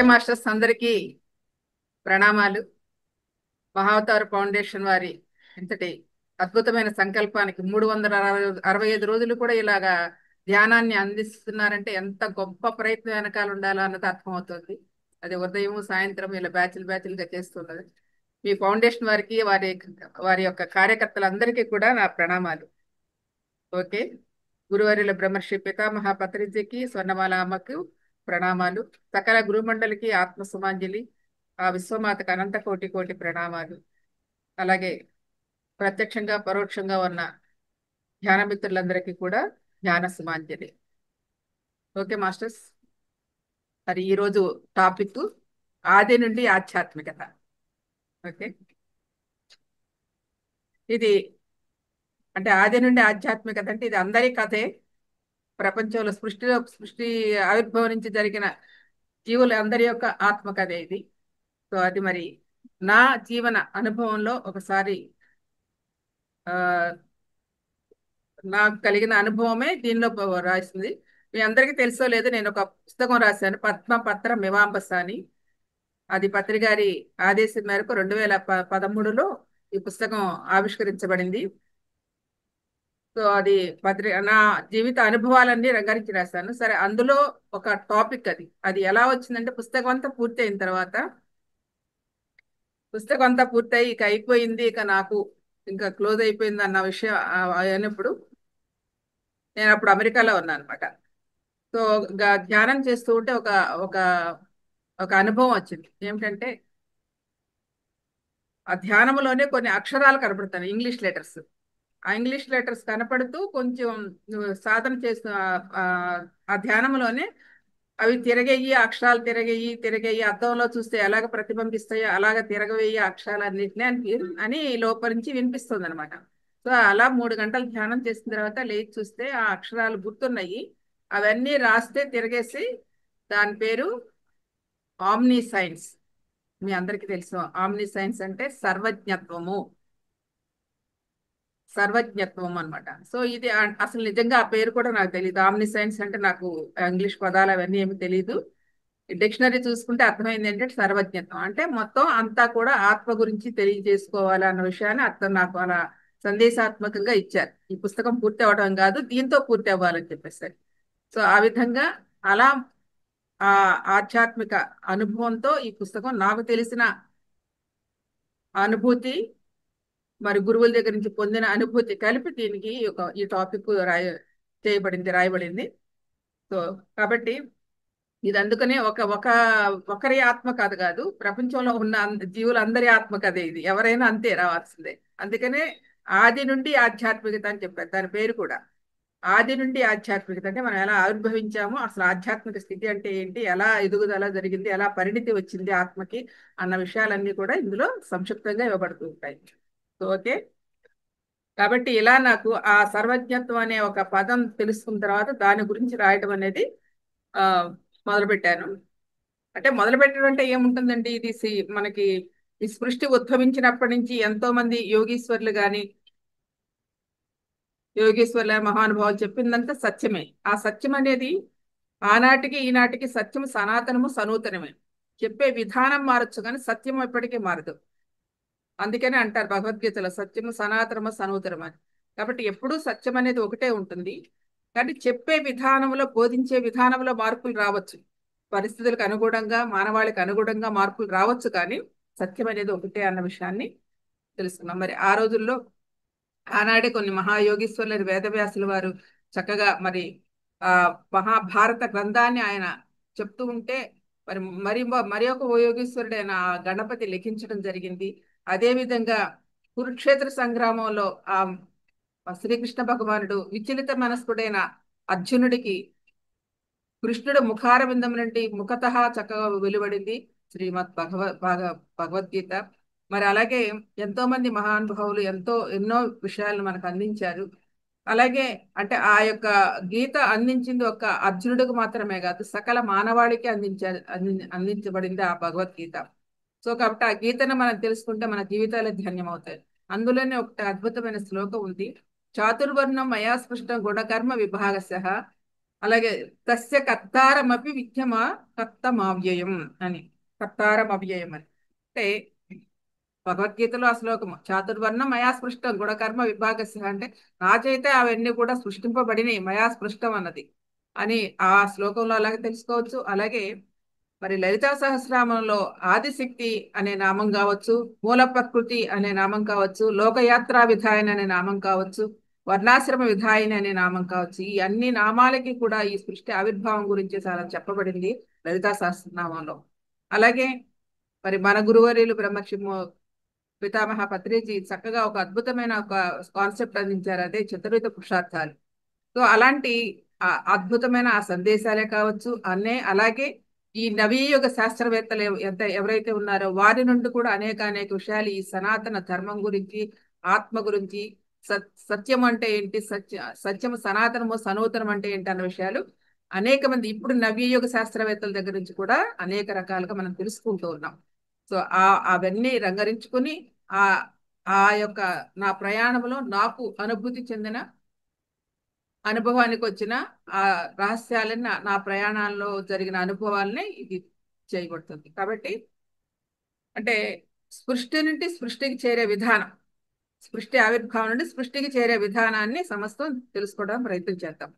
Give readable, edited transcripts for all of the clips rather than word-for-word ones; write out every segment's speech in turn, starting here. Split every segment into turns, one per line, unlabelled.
Masters అందరికీ ప్రణామాలు. Mahavatar foundation వారి ఇంతటి అద్భుతమైన సంకల్పానికి 365 రోజులు కూడా ఇలాగా ధ్యానాన్ని అందిస్తున్నారంటే ఎంత గొప్ప ప్రయత్నం వెనకాల ఉండాలో అన్నది అర్థమవుతుంది. అది ఉదయం సాయంత్రం ఇలా బ్యాచ్లుగా చేస్తున్నది. మీ ఫౌండేషన్ వారికి వారి వారి యొక్క కార్యకర్తలందరికీ కూడా నా ప్రణామాలు. ఓకే. గురువర్యుల బ్రహ్మర్షి పితామహ పత్రిజీకి, స్వర్ణమాల అమ్మకు ప్రణామాలు. సకల గురుమండలికి ఆత్మసుమాంజలి. ఆ విశ్వమాతకు అనంత కోటి కోటి ప్రణామాలు. అలాగే ప్రత్యక్షంగా పరోక్షంగా ఉన్న ధ్యాన మిత్రులందరికీ కూడా ధ్యాన సుమాంజలి. ఓకే మాస్టర్స్, మరి ఈరోజు టాపిక్ ఆది నుండి ఆధ్యాత్మికత. ఓకే, ఇది అంటే ఆది నుండి ఆధ్యాత్మికత అంటే ఇది అందరి కథే. ప్రపంచంలో సృష్టి ఆవిర్భావం నుంచి జరిగిన జీవుల అందరి యొక్క ఆత్మకథే ఇది. సో అది మరి నా జీవన అనుభవంలో ఒకసారి ఆ నాకు కలిగిన అనుభవమే దీనిలో రాసింది. మీ అందరికీ తెలుసో లేదో, నేను ఒక పుస్తకం రాశాను, పద్మపత్ర మీమాంస అని. అది పత్రిగారి ఆదేశం మేరకు 2013లో ఈ పుస్తకం ఆవిష్కరించబడింది. సో అది నా జీవిత అనుభవాలన్నీ రంగారించి రాశాను. సరే, అందులో ఒక టాపిక్ అది అది ఎలా వచ్చిందంటే, పుస్తకం అంతా పూర్తి అయిన తర్వాత, పుస్తకం అంతా పూర్తయి ఇక అయిపోయింది, ఇక నాకు ఇంకా క్లోజ్ అయిపోయింది అన్న విషయం అయినప్పుడు, నేను అప్పుడు అమెరికాలో ఉన్నాను అనమాట. సో ధ్యానం చేస్తూ ఉంటే ఒక ఒక ఒక అనుభవం వచ్చింది. ఏమిటంటే, ఆ ధ్యానంలోనే కొన్ని అక్షరాలు కనపడతాయి, ఇంగ్లీష్ లెటర్స్. ఆ ఇంగ్లీష్ లెటర్స్ కనపడుతూ కొంచెం సాధన చేస్తూ ఆ ధ్యానంలోనే అవి తిరగయ్యి, అక్షరాలు తిరగయ్యి అద్దంలో చూస్తే ఎలాగ ప్రతిబింబిస్తాయో అలాగ తిరగవేయి అక్షరాలన్నింటినీ అని లోపల నుంచి వినిపిస్తుంది అనమాట. సో అలా 3 గంటలు ధ్యానం చేసిన తర్వాత లేచి చూస్తే ఆ అక్షరాలు గుర్తున్నాయి. అవన్నీ రాస్తే తిరగేసి, దాని పేరు ఆమ్ని సైన్స్. మీ అందరికీ తెలుసు, ఆమ్ని సైన్స్ అంటే సర్వజ్ఞత్వం అనమాట. సో ఇది అసలు నిజంగా ఆ పేరు కూడా నాకు తెలియదు. ఆమ్ని సైన్స్ అంటే నాకు ఇంగ్లీష్ పదాలు అవన్నీ ఏమి తెలియదు. డిక్షనరీ చూసుకుంటే అర్థమైంది ఏంటంటే, సర్వజ్ఞత్వం అంటే మొత్తం అంతా కూడా ఆత్మ గురించి తెలియజేసుకోవాలి అన్న విషయాన్ని అర్థం నాకు అలా సందేశాత్మకంగా ఇచ్చారు. ఈ పుస్తకం పూర్తి అవడం కాదు, దీంతో పూర్తి అవ్వాలని చెప్పేసి. సో ఆ విధంగా అలా ఆ ఆధ్యాత్మిక అనుభవంతో ఈ పుస్తకం నాకు తెలిసిన అనుభూతి, మరి గురువుల దగ్గర నుంచి పొందిన అనుభూతి కలిపి దీనికి ఈ టాపిక్ రాయబడింది. సో కాబట్టి ఇది అందుకనే ఒకరి ఆత్మ కథ కాదు, ప్రపంచంలో ఉన్న జీవులందరి ఆత్మ కథ ఇది. ఎవరైనా అంతే రావాల్సిందే. అందుకనే ఆది నుండి ఆధ్యాత్మికత అని చెప్పారు దాని పేరు కూడా. ఆది నుండి ఆధ్యాత్మికత అంటే మనం ఎలా ఆవిర్భవించామో, అసలు ఆధ్యాత్మిక స్థితి అంటే ఏంటి, ఎలా ఎదుగుదల జరిగింది, ఎలా పరిణితి వచ్చింది ఆత్మకి అన్న విషయాలన్నీ కూడా ఇందులో సంక్షిప్తంగా ఇవ్వబడుతూ ఉంటాయి. ఓకే, కాబట్టి ఇలా నాకు ఆ సర్వజ్ఞత్వం అనే ఒక పదం తెలుసుకున్న తర్వాత దాని గురించి రాయడం అనేది ఆ మొదలుపెట్టాను. అంటే మొదలుపెట్టడం అంటే ఏముంటుందండి, ఇది మనకి ఈ సృష్టి ఉద్భవించినప్పటి నుంచి ఎంతో మంది యోగీశ్వర్ల మహానుభావులు చెప్పిందంతా సత్యమే. ఆ సత్యం అనేది ఆనాటికి ఈనాటికి సత్యం సనాతనము సనూతనమే. చెప్పే విధానం మారచ్చు కానీ సత్యం ఎప్పటికీ మారదు. అందుకనే అంటారు భగవద్గీతలో, సత్యము సనాతనము సనూతనం అని. కాబట్టి ఎప్పుడూ సత్యం అనేది ఒకటే ఉంటుంది. కానీ చెప్పే విధానంలో, బోధించే విధానంలో మార్పులు రావచ్చు, పరిస్థితులకు అనుగుణంగా, మానవాళికి అనుగుణంగా మార్పులు రావచ్చు, కానీ సత్యం అనేది ఒకటే అన్న విషయాన్ని తెలుసుకున్నాం. మరి ఆ రోజుల్లో ఆనాడే కొన్ని మహాయోగీశ్వరులని వేదవ్యాసుల వారు చక్కగా మరి ఆ మహాభారత గ్రంథాన్ని ఆయన చెప్తూ ఉంటే, మరి ఒక యోగీశ్వరుడైన గణపతి లిఖించడం జరిగింది. అదేవిధంగా కురుక్షేత్ర సంగ్రామంలో ఆ శ్రీకృష్ణ భగవానుడు విచలిత మనస్కుడైన అర్జునుడికి కృష్ణుడు ముఖారవిందం నుండి ముఖతః చక్కగా వెలువడింది శ్రీమద్ భగవద్గీత. మరి అలాగే ఎంతో మంది మహానుభావులు ఎన్నో విషయాలను మనకు అందించారు. అలాగే అంటే ఆ యొక్క గీత అందించింది ఒక అర్జునుడికి మాత్రమే కాదు, సకల మానవాళికి అందించబడింది ఆ భగవద్గీత. సో కాబట్టి ఆ గీతను మనం తెలుసుకుంటే మన జీవితాలే ధన్యమవుతాయి. అందులోనే ఒక అద్భుతమైన శ్లోకం ఉంది, చాతుర్వర్ణం మయా స్పృష్టం గుణకర్మ విభాగశః అలాగే తస్య కర్తారమపి విద్యమ కర్తమవ్యయం అని, కర్తారమవ్యయం అని అంటే భగవద్గీతలో ఆ శ్లోకము చాతుర్వర్ణం మయా స్పృష్టం గుణకర్మ విభాగస్య అంటే నా చేతే అవన్నీ కూడా సృష్టింపబడినాయి మయా స్పృష్టం అన్నది అని ఆ శ్లోకంలో అలాగే తెలుసుకోవచ్చు. అలాగే మరి లలితా సహస్రనామంలో ఆదిశక్తి అనే నామం కావచ్చు, మూల ప్రకృతి అనే నామం కావచ్చు, లోకయాత్రా విధాయని అనే నామం కావచ్చు, వర్ణాశ్రమ విధాయని అనే నామం కావచ్చు, ఈ అన్ని నామాలకి కూడా ఈ సృష్టి ఆవిర్భావం గురించి చాలా చెప్పబడింది లలితా సహస్రనామంలో. అలాగే మరి మన గురువర్యులు బ్రహ్మర్షి పితామహ పత్రిజీ చక్కగా ఒక అద్భుతమైన ఒక కాన్సెప్ట్ అందించారు, అదే చతుర్విధ పురుషార్థాలు. సో అలాంటి అద్భుతమైన ఆ సందేశాలే కావచ్చు అలాగే ఈ నవీయుగ శాస్త్రవేత్తలు ఎవరైతే ఉన్నారో వారి నుండి కూడా అనేక అనేక విషయాలు ఈ సనాతన ధర్మం గురించి, ఆత్మ గురించి, సత్యం అంటే ఏంటి, సత్యము సనాతనము సనూతనం అంటే ఏంటి అన్న విషయాలు అనేక మంది ఇప్పుడు నవీయుగ శాస్త్రవేత్తల దగ్గర నుంచి కూడా అనేక రకాలుగా మనం తెలుసుకుంటూ ఉన్నాం. సో అవన్నీ రంగరించుకుని ఆ ఆ యొక్క నా ప్రయాణంలో నాకు అనుభూతి చెందిన అనుభవానికి వచ్చిన ఆ రహస్యాలని నా ప్రయాణాల్లో జరిగిన అనుభవాలని ఇది చేయబడుతుంది. కాబట్టి అంటే సృష్టి నుండి సృష్టికి చేరే విధానం, సృష్టి ఆవిర్భావం నుండి సృష్టికి చేరే విధానాన్ని సమస్తం తెలుసుకోవడం ప్రయత్నం చేద్దాం.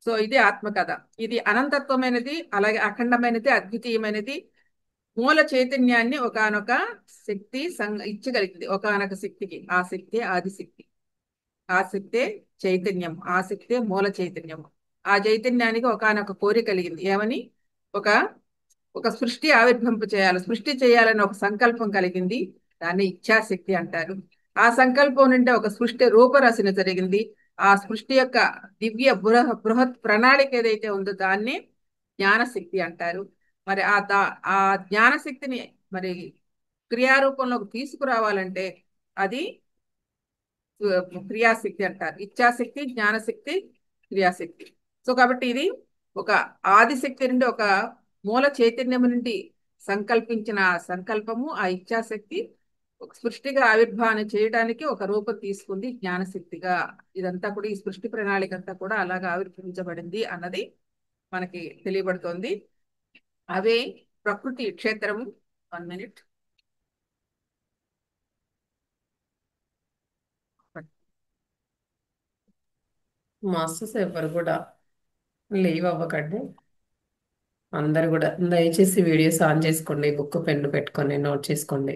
సో ఇది ఆత్మకథ. ఇది అనంతత్వమైనది, అలాగే అఖండమైనది, అద్వితీయమైనది. మూల చైతన్యాన్ని ఒకానొక శక్తి ఇచ్చగలిగింది ఒకానొక శక్తికి. ఆ శక్తి ఆదిశక్తి, ఆ శక్తే చైతన్యం, ఆ శక్తే మూల చైతన్యం. ఆ చైతన్యానికి ఒకానొక కోరిక కలిగింది, ఏమని? ఒక ఒక సృష్టి ఆవిర్భంప చేయాలి, సృష్టి చేయాలని ఒక సంకల్పం కలిగింది, దాన్ని ఇచ్ఛాశక్తి అంటారు. ఆ సంకల్పం నుండి ఒక సృష్టి రూపరచన జరిగింది. ఆ సృష్టి యొక్క దివ్య బృహత్ ప్రణాళిక ఏదైతే ఉందో దాన్ని జ్ఞానశక్తి అంటారు. మరి ఆ జ్ఞానశక్తిని మరి క్రియారూపంలోకి తీసుకురావాలంటే అది క్రియాశక్తి అంటారు. ఇచ్ఛాశక్తి, జ్ఞానశక్తి, క్రియాశక్తి. సో కాబట్టి ఇది ఒక ఆదిశక్తి నుండి, ఒక మూల చైతన్యం నుండి సంకల్పించిన ఆ సంకల్పము, ఆ ఇచ్ఛాశక్తి ఒక సృష్టిగా ఆవిర్భావం చేయడానికి ఒక రూపం తీసుకుంది జ్ఞానశక్తిగా. ఇదంతా కూడా ఈ సృష్టి ప్రణాళిక అంతా కూడా అలాగా ఆవిర్భవించబడింది అన్నది మనకి తెలియబడుతోంది. అవే ప్రకృతి క్షేత్రము. 1 minute.
మాస్టర్స్ ఎవరు కూడా లీవ్ అవ్వకండి. అందరు కూడా దయచేసి వీడియోస్ ఆన్ చేసుకోండి, బుక్ పెన్ను పెట్టుకొని నోట్ చేసుకోండి.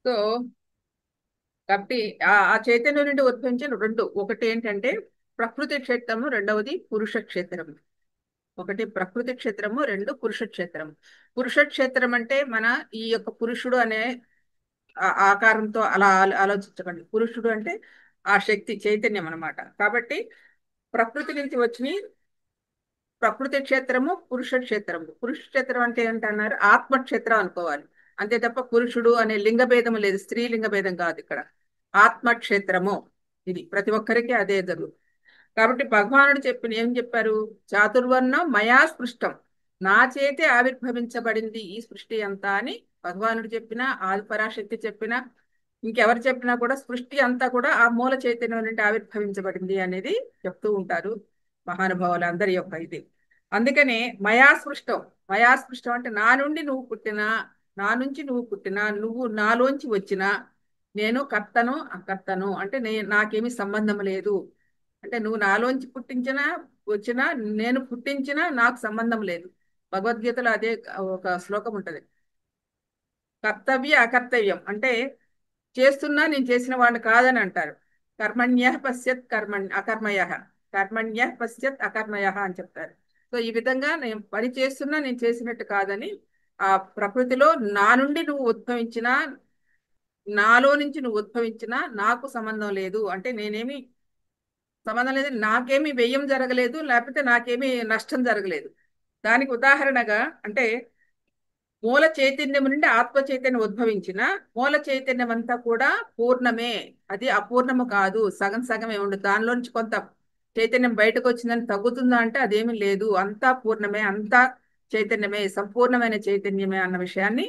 సో కాబట్టి ఆ చైతన్యం నుండి ఉద్భవించిన రెండు, ఒకటి ఏంటంటే ప్రకృతి క్షేత్రము, రెండవది పురుష క్షేత్రము. ఒకటి ప్రకృతి క్షేత్రము, రెండు పురుష క్షేత్రము. పురుష క్షేత్రం అంటే మన ఈ యొక్క పురుషుడు అనే ఆకారంతో అలా ఆలోచించకండి. పురుషుడు అంటే ఆ శక్తి చైతన్యం అన్నమాట. కాబట్టి ప్రకృతి నుంచి వచ్చిన ప్రకృతి క్షేత్రము, పురుష క్షేత్రము. పురుష క్షేత్రం అంటే ఏంటన్నారు? ఆత్మక్షేత్రం అనుకోవాలి. అంతే తప్ప పురుషుడు అనే లింగ భేదం లేదు, స్త్రీ లింగ భేదం కాదు ఇక్కడ. ఆత్మక్షేత్రము ఇది ప్రతి ఒక్కరికి అదే జరుగుతుంది. కాబట్టి భగవానుడు ఏం చెప్పారు? చాతుర్వర్ణం మయా స్పృష్టం, నా చేతే ఆవిర్భవించబడింది ఈ సృష్టి అంతా అని భగవానుడు చెప్పిన, ఆదిపరాశక్తి చెప్పిన, ఇంకెవరు చెప్పినా కూడా సృష్టి అంతా కూడా ఆ మూల చైతన్యం నుండి ఆవిర్భవించబడింది అనేది చెప్తూ ఉంటారు మహానుభావులు అందరి యొక్క ఇది. అందుకనే మయా సృష్టం, మయా సృష్టం అంటే నా నుండి నువ్వు పుట్టినా, నా నుంచి నువ్వు పుట్టినా, నువ్వు నాలోంచి వచ్చినా నేను కర్తను అకర్తను అంటే నాకేమీ సంబంధం లేదు. అంటే నువ్వు నాలోంచి వచ్చినా నేను పుట్టించినా నాకు సంబంధం లేదు. భగవద్గీతలో అదే ఒక శ్లోకం ఉంటది. కర్తవ్య అకర్తవ్యం అంటే చేస్తున్నా నేను చేసిన వాడిని కాదని అంటారు. కర్మణ్య పశ్యత్ అకర్మయ, కర్మణ్య పశ్యత్ అకర్మయ అని చెప్తారు. సో ఈ విధంగా నేను పని చేస్తున్నా నేను చేసినట్టు కాదని, ఆ ప్రకృతిలో నా నుండి నువ్వు ఉద్భవించినా, నాలో నుంచి నువ్వు ఉద్భవించినా నాకు సంబంధం లేదు. అంటే నేనేమి సంబంధం లేదు, నాకేమీ వ్యయం జరగలేదు, లేకపోతే నాకేమీ నష్టం జరగలేదు. దానికి ఉదాహరణగా అంటే మూల చైతన్యం నుండి ఆత్మ చైతన్యం ఉద్భవించిన మూల చైతన్యం అంతా కూడా పూర్ణమే, అది అపూర్ణము కాదు, సగం సగమే ఉండు. దానిలోంచి కొంత చైతన్యం బయటకు వచ్చిందని తగ్గుతుందా అంటే అదేమీ లేదు, అంతా పూర్ణమే, అంతా చైతన్యమే, సంపూర్ణమైన చైతన్యమే అన్న విషయాన్ని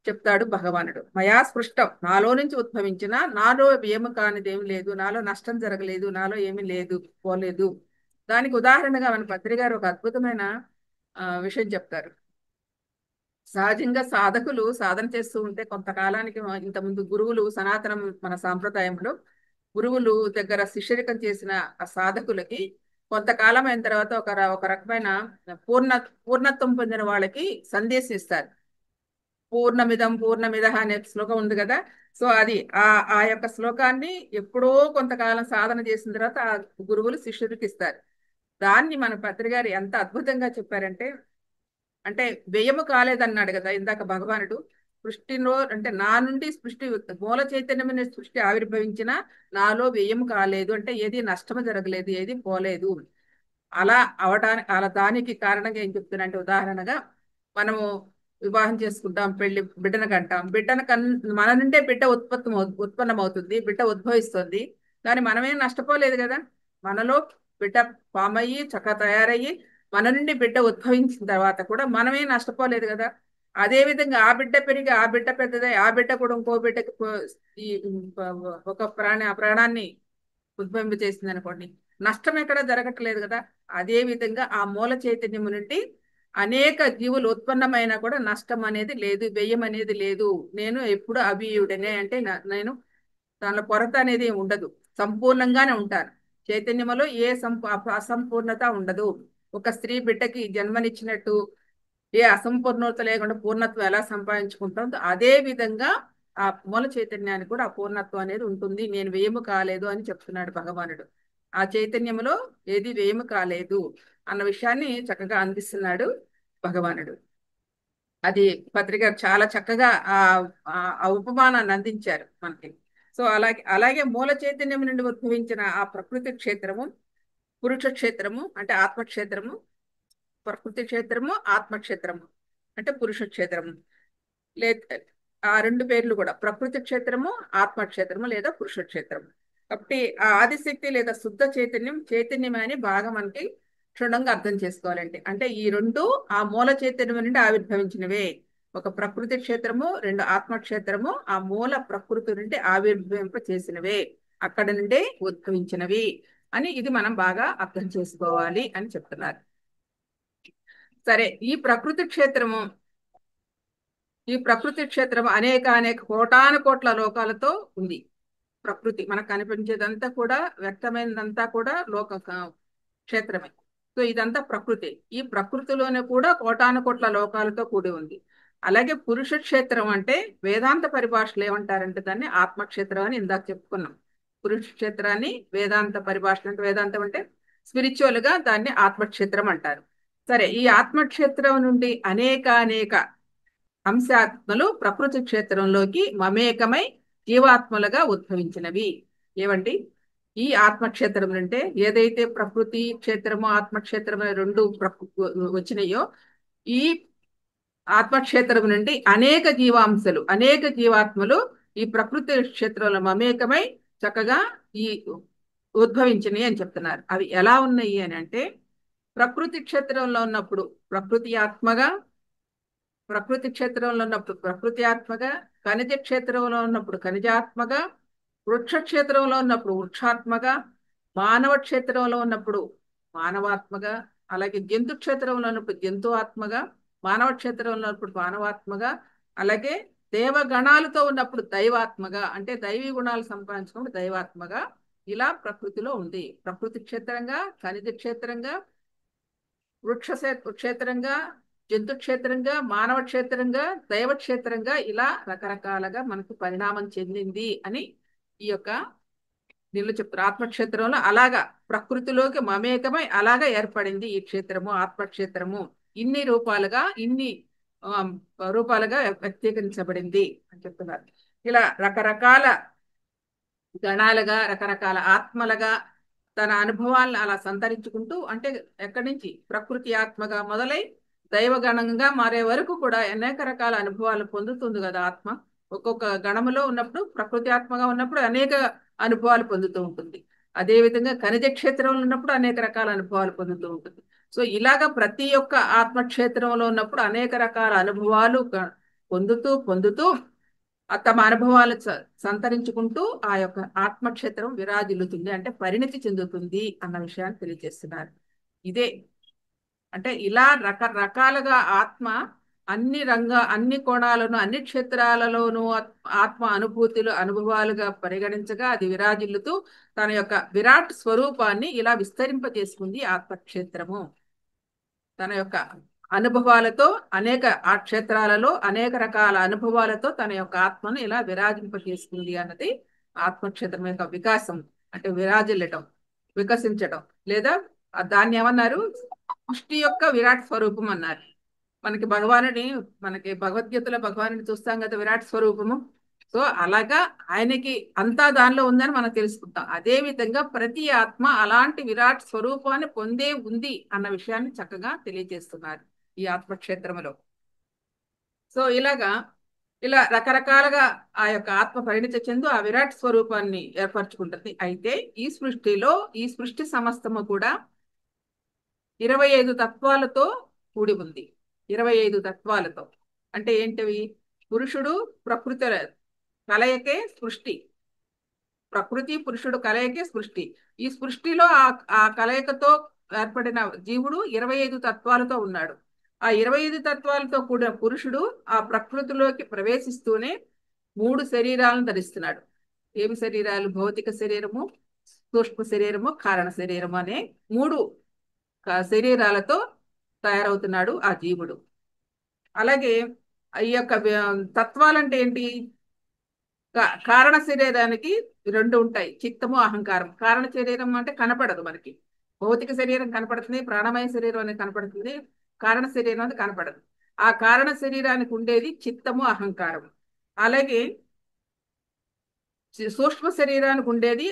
చెప్తాడు భగవానుడు. మయా స్పృష్టం, నాలో నుంచి ఉద్భవించిన, నాలో ఏమి కానిది ఏమి లేదు, నాలో నష్టం జరగలేదు, నాలో ఏమీ లేదు, పోలేదు. దానికి ఉదాహరణగా మన పత్రి గారు ఒక అద్భుతమైన విషయం చెప్తారు. సహజంగా సాధకులు సాధన చేస్తూ ఉంటే కొంతకాలానికి, ఇంతకుముందు గురువులు సనాతనం మన సాంప్రదాయంలో గురువులు దగ్గర శిష్యరికం చేసిన ఆ సాధకులకి కొంతకాలం అయిన తర్వాత ఒక రకమైన పూర్ణత్వం పొందిన వాళ్ళకి సందేశం ఇస్తారు. పూర్ణమిదం పూర్ణమిదః అనే శ్లోకం ఉంది కదా. సో అది ఆ యొక్క శ్లోకాన్ని ఎప్పుడో కొంతకాలం సాధన చేసిన తర్వాత ఆ గురువులు శిష్యుడికి ఇస్తారు. దాన్ని మన పత్రి గారు ఎంత అద్భుతంగా చెప్పారంటే, అంటే వ్యయము కాలేదన్నాడు కదా ఇందాక భగవానుడు. సృష్టిలో అంటే నా నుండి సృష్టి మూల చైతన్యమైన సృష్టి ఆవిర్భవించిన నాలో వ్యయం కాలేదు, అంటే ఏది నష్టము జరగలేదు, ఏది పోలేదు. అలా అవటానికి దానికి కారణంగా ఏం చెప్తున్నా ఉదాహరణగా మనము వివాహం చేసుకుంటాం, బిడ్డను కంటాం. మన నుండే బిడ్డ ఉత్పన్నమవుతుంది, బిడ్డ ఉద్భవిస్తుంది. కానీ మనమేం నష్టపోలేదు కదా. మనలో బిడ్డ ఫామ్ అయ్యి చక్కగా తయారయ్యి మన నుండి బిడ్డ ఉద్భవించిన తర్వాత కూడా మనమే నష్టపోలేదు కదా. అదే విధంగా ఆ బిడ్డ పెరిగి ఆ బిడ్డ పెద్దదై ఆ బిడ్డ కూడా ఇంకో బిడ్డకి ఈ ఒక ప్రాణాన్ని ఉద్భవింప చేసింది అనుకోండి, నష్టం ఎక్కడ జరగట్లేదు కదా. అదే విధంగా ఆ మూల చైతన్యము నుండి అనేక జీవులు ఉత్పన్నమైనా కూడా నష్టం అనేది లేదు, వ్యయం అనేది లేదు. నేను ఎప్పుడు అభియుడనే, అంటే నేను దానిలో కొరత అనేది ఉండదు, సంపూర్ణంగానే ఉంటాను. చైతన్యములో ఏ అసంపూర్ణత ఉండదు. ఒక స్త్రీ బిడ్డకి జన్మనిచ్చినట్టు ఏ అసంపూర్ణత లేకుండా పూర్ణత్వం ఎలా సంపాదించుకుంటుందో అదే విధంగా ఆ మూల చైతన్యానికి కూడా ఆ పూర్ణత్వం అనేది ఉంటుంది. నేను వ్యయము కాలేదు అని చెప్తున్నాడు భగవానుడు. ఆ చైతన్యములో ఏది వ్యయము కాలేదు అన్న విషయాన్ని చక్కగా అందిస్తున్నాడు భగవానుడు. అది పత్రిక చాలా చక్కగా ఆ ఉపమానాన్ని అందించారు మనకి. సో అలాగే మూల చైతన్యం నుండి ఉద్భవించిన ఆ ప్రకృతి క్షేత్రము, పురుష క్షేత్రము అంటే ఆత్మక్షేత్రము, ప్రకృతి క్షేత్రము ఆత్మక్షేత్రము అంటే పురుష క్షేత్రము. ఆ రెండు పేర్లు కూడా ప్రకృతి క్షేత్రము, ఆత్మక్షేత్రము లేదా పురుష క్షేత్రము. కాబట్టి ఆ ఆదిశక్తి లేదా శుద్ధ చైతన్యం అని బాగా మనకి క్షుణ్ణంగా అర్థం చేసుకోవాలంటే, అంటే ఈ రెండు ఆ మూల చైతన్యం నుండి ఆవిర్భవించినవే. ఒక ప్రకృతి క్షేత్రము, రెండు ఆత్మక్షేత్రము ఆ మూల ప్రకృతి నుండి ఆవిర్భవింప చేసినవే, అక్కడ నుండే ఉద్భవించినవి అని ఇది మనం బాగా అర్థం చేసుకోవాలి అని చెప్తున్నారు. సరే, ఈ ప్రకృతి క్షేత్రము అనేక కోటాను కోట్ల లోకాలతో ఉంది. ప్రకృతి మనకు కనిపించేదంతా కూడా, వ్యక్తమైనదంతా కూడా క్షేత్రమే. సో ఇదంతా ప్రకృతి. ఈ ప్రకృతిలోనే కూడా కోటాను కోట్ల లోకాలతో కూడి ఉంది. అలాగే పురుష క్షేత్రం అంటే వేదాంత పరిభాషలు ఏమంటారంటే దాన్ని ఆత్మక్షేత్రం అని ఇందాక చెప్పుకున్నాం. పురుష క్షేత్రాన్ని వేదాంత పరిభాషలు అంటే, వేదాంతం అంటే స్పిరిచువల్ గా దాన్ని ఆత్మక్షేత్రం అంటారు. సరే, ఈ ఆత్మక్షేత్రం నుండి అనేక అంశాత్మలు ప్రకృతి క్షేత్రంలోకి మమేకమై జీవాత్మలుగా ఉద్భవించినవి. ఏవండి? ఈ ఆత్మక్షేత్రం అంటే ఏదైతే ప్రకృతి క్షేత్రము ఆత్మక్షేత్రము రెండు వచ్చినాయో, ఈ ఆత్మక్షేత్రం నుండి అనేక జీవాంశలు, అనేక జీవాత్మలు ఈ ప్రకృతి క్షేత్రంలో మమేకమై చక్కగా ఈ ఉద్భవించినాయి అని చెప్తున్నారు. అవి ఎలా ఉన్నాయి అని అంటే, ప్రకృతి క్షేత్రంలో ఉన్నప్పుడు ప్రకృతి క్షేత్రంలో ఉన్నప్పుడు ప్రకృతి ఆత్మగా, ఖనిజ క్షేత్రంలో ఉన్నప్పుడు ఖనిజాత్మగా, వృక్ష క్షేత్రంలో ఉన్నప్పుడు వృక్షాత్మగా, మానవ క్షేత్రంలో ఉన్నప్పుడు మానవాత్మగా, అలాగే జంతు క్షేత్రంలో ఉన్నప్పుడు జంతు ఆత్మగా, మానవ క్షేత్రంలో ఉన్నప్పుడు మానవాత్మగా, అలాగే దేవగణాలతో ఉన్నప్పుడు దైవాత్మగా, అంటే దైవీ గుణాలు సంపాదించుకున్నప్పుడు దైవాత్మగా ఇలా ప్రకృతిలో ఉంది. ప్రకృతి క్షేత్రంగా, ఖనిజ క్షేత్రంగా, వృక్ష క్షేత్రంగా, జంతు క్షేత్రంగా, మానవ క్షేత్రంగా, దైవ క్షేత్రంగా ఇలా రకరకాలుగా మనకు పరిణామం చెందింది అని ఈ యొక్క దీనిలో చెప్తారు. ఆత్మక్షేత్రంలో అలాగా ప్రకృతిలోకి మమేకమై అలాగా ఏర్పడింది ఈ క్షేత్రము, ఆత్మక్షేత్రము. ఇన్ని రూపాలుగా వ్యక్తీకరించబడింది అని చెప్తున్నారు. ఇలా రకరకాల గణాలుగా, రకరకాల ఆత్మలుగా తన అనుభవాలను అలా సంతరించుకుంటూ, అంటే ఎక్కడి నుంచి ప్రకృతి ఆత్మగా మొదలై దైవగణంగా మారే వరకు కూడా అనేక రకాల అనుభవాలు పొందుతుంది కదా ఆత్మ. ఒక్కొక్క గణములో ఉన్నప్పుడు, ప్రకృతి ఆత్మగా ఉన్నప్పుడు అనేక అనుభవాలు పొందుతూ ఉంటుంది. అదేవిధంగా ఖనిజ క్షేత్రంలో ఉన్నప్పుడు అనేక రకాల అనుభవాలు పొందుతూ ఉంటుంది. సో ఇలాగా ప్రతి ఒక్క ఆత్మక్షేత్రంలో ఉన్నప్పుడు అనేక రకాల అనుభవాలు పొందుతూ పొందుతూ తమ అనుభవాలు సంతరించుకుంటూ ఆ యొక్క ఆత్మక్షేత్రం విరాజిల్లుతుంది, అంటే పరిణతి చెందుతుంది అన్న విషయాన్ని తెలియజేస్తున్నారు. ఇదే అంటే ఇలా రకరకాలుగా ఆత్మ అన్ని కోణాలను అన్ని క్షేత్రాలలోనూ ఆత్మ అనుభవాలుగా పరిగణించగా అది విరాజిల్లుతూ తన యొక్క విరాట్ స్వరూపాన్ని ఇలా విస్తరింపజేసుకుంది ఆత్మక్షేత్రము. తన యొక్క అనుభవాలతో ఆ క్షేత్రాలలో అనేక రకాల అనుభవాలతో తన యొక్క ఆత్మను ఇలా విరాజింపజేసుకుంది అన్నది ఆత్మక్షేత్రం యొక్క వికాసం, అంటే విరాజిల్లటం, వికసించటం. లేదా దాన్ని ఏమన్నారు, సృష్టి యొక్క విరాట్ స్వరూపం అన్నారు. మనకి భగవద్గీతలో భగవానుని చూస్తాం కదా, విరాట్ స్వరూపము. సో అలాగా ఆయనకి అంతా దానిలో ఉందని మనం తెలుసుకుంటాం. అదే విధంగా ప్రతి ఆత్మ అలాంటి విరాట్ స్వరూపాన్ని పొందే ఉంది అన్న విషయాన్ని చక్కగా తెలియజేస్తున్నారు ఈ ఆత్మక్షేత్రములో. సో ఇలా రకరకాలుగా ఆ యొక్క ఆత్మ పరిణితి చెందు ఆ విరాట్ స్వరూపాన్ని ఏర్పరచుకుంటుంది. అయితే ఈ సృష్టి సమస్తము కూడా 25 తత్వాలతో కూడి ఉంది. 25 తత్వాలతో అంటే ఏంటివి? పురుషుడు ప్రకృతి కలయికే సృష్టి. ప్రకృతి పురుషుడు కలయికే సృష్టి. ఈ సృష్టిలో ఆ కలయికతో ఏర్పడిన జీవుడు 25 తత్వాలతో ఉన్నాడు. ఆ 25 తత్వాలతో కూడిన పురుషుడు ఆ ప్రకృతిలోకి ప్రవేశిస్తూనే 3 శరీరాలను ధరిస్తున్నాడు. ఏమి శరీరాలు? భౌతిక శరీరము, సూక్ష్మ శరీరము, కారణ శరీరము అనే 3 శరీరాలతో తయారవుతున్నాడు ఆ జీవుడు. అలాగే ఈ యొక్క తత్వాలంటే ఏంటి? కారణ శరీరానికి 2 ఉంటాయి, చిత్తము, అహంకారం. కారణ శరీరం అంటే కనపడదు మనకి. భౌతిక శరీరం కనపడుతుంది, ప్రాణమయ శరీరం అనేది కనపడుతుంది, కారణ శరీరం అనేది కనపడదు. ఆ కారణ శరీరానికి ఉండేది చిత్తము, అహంకారం. అలాగే సూక్ష్మ శరీరానికి ఉండేది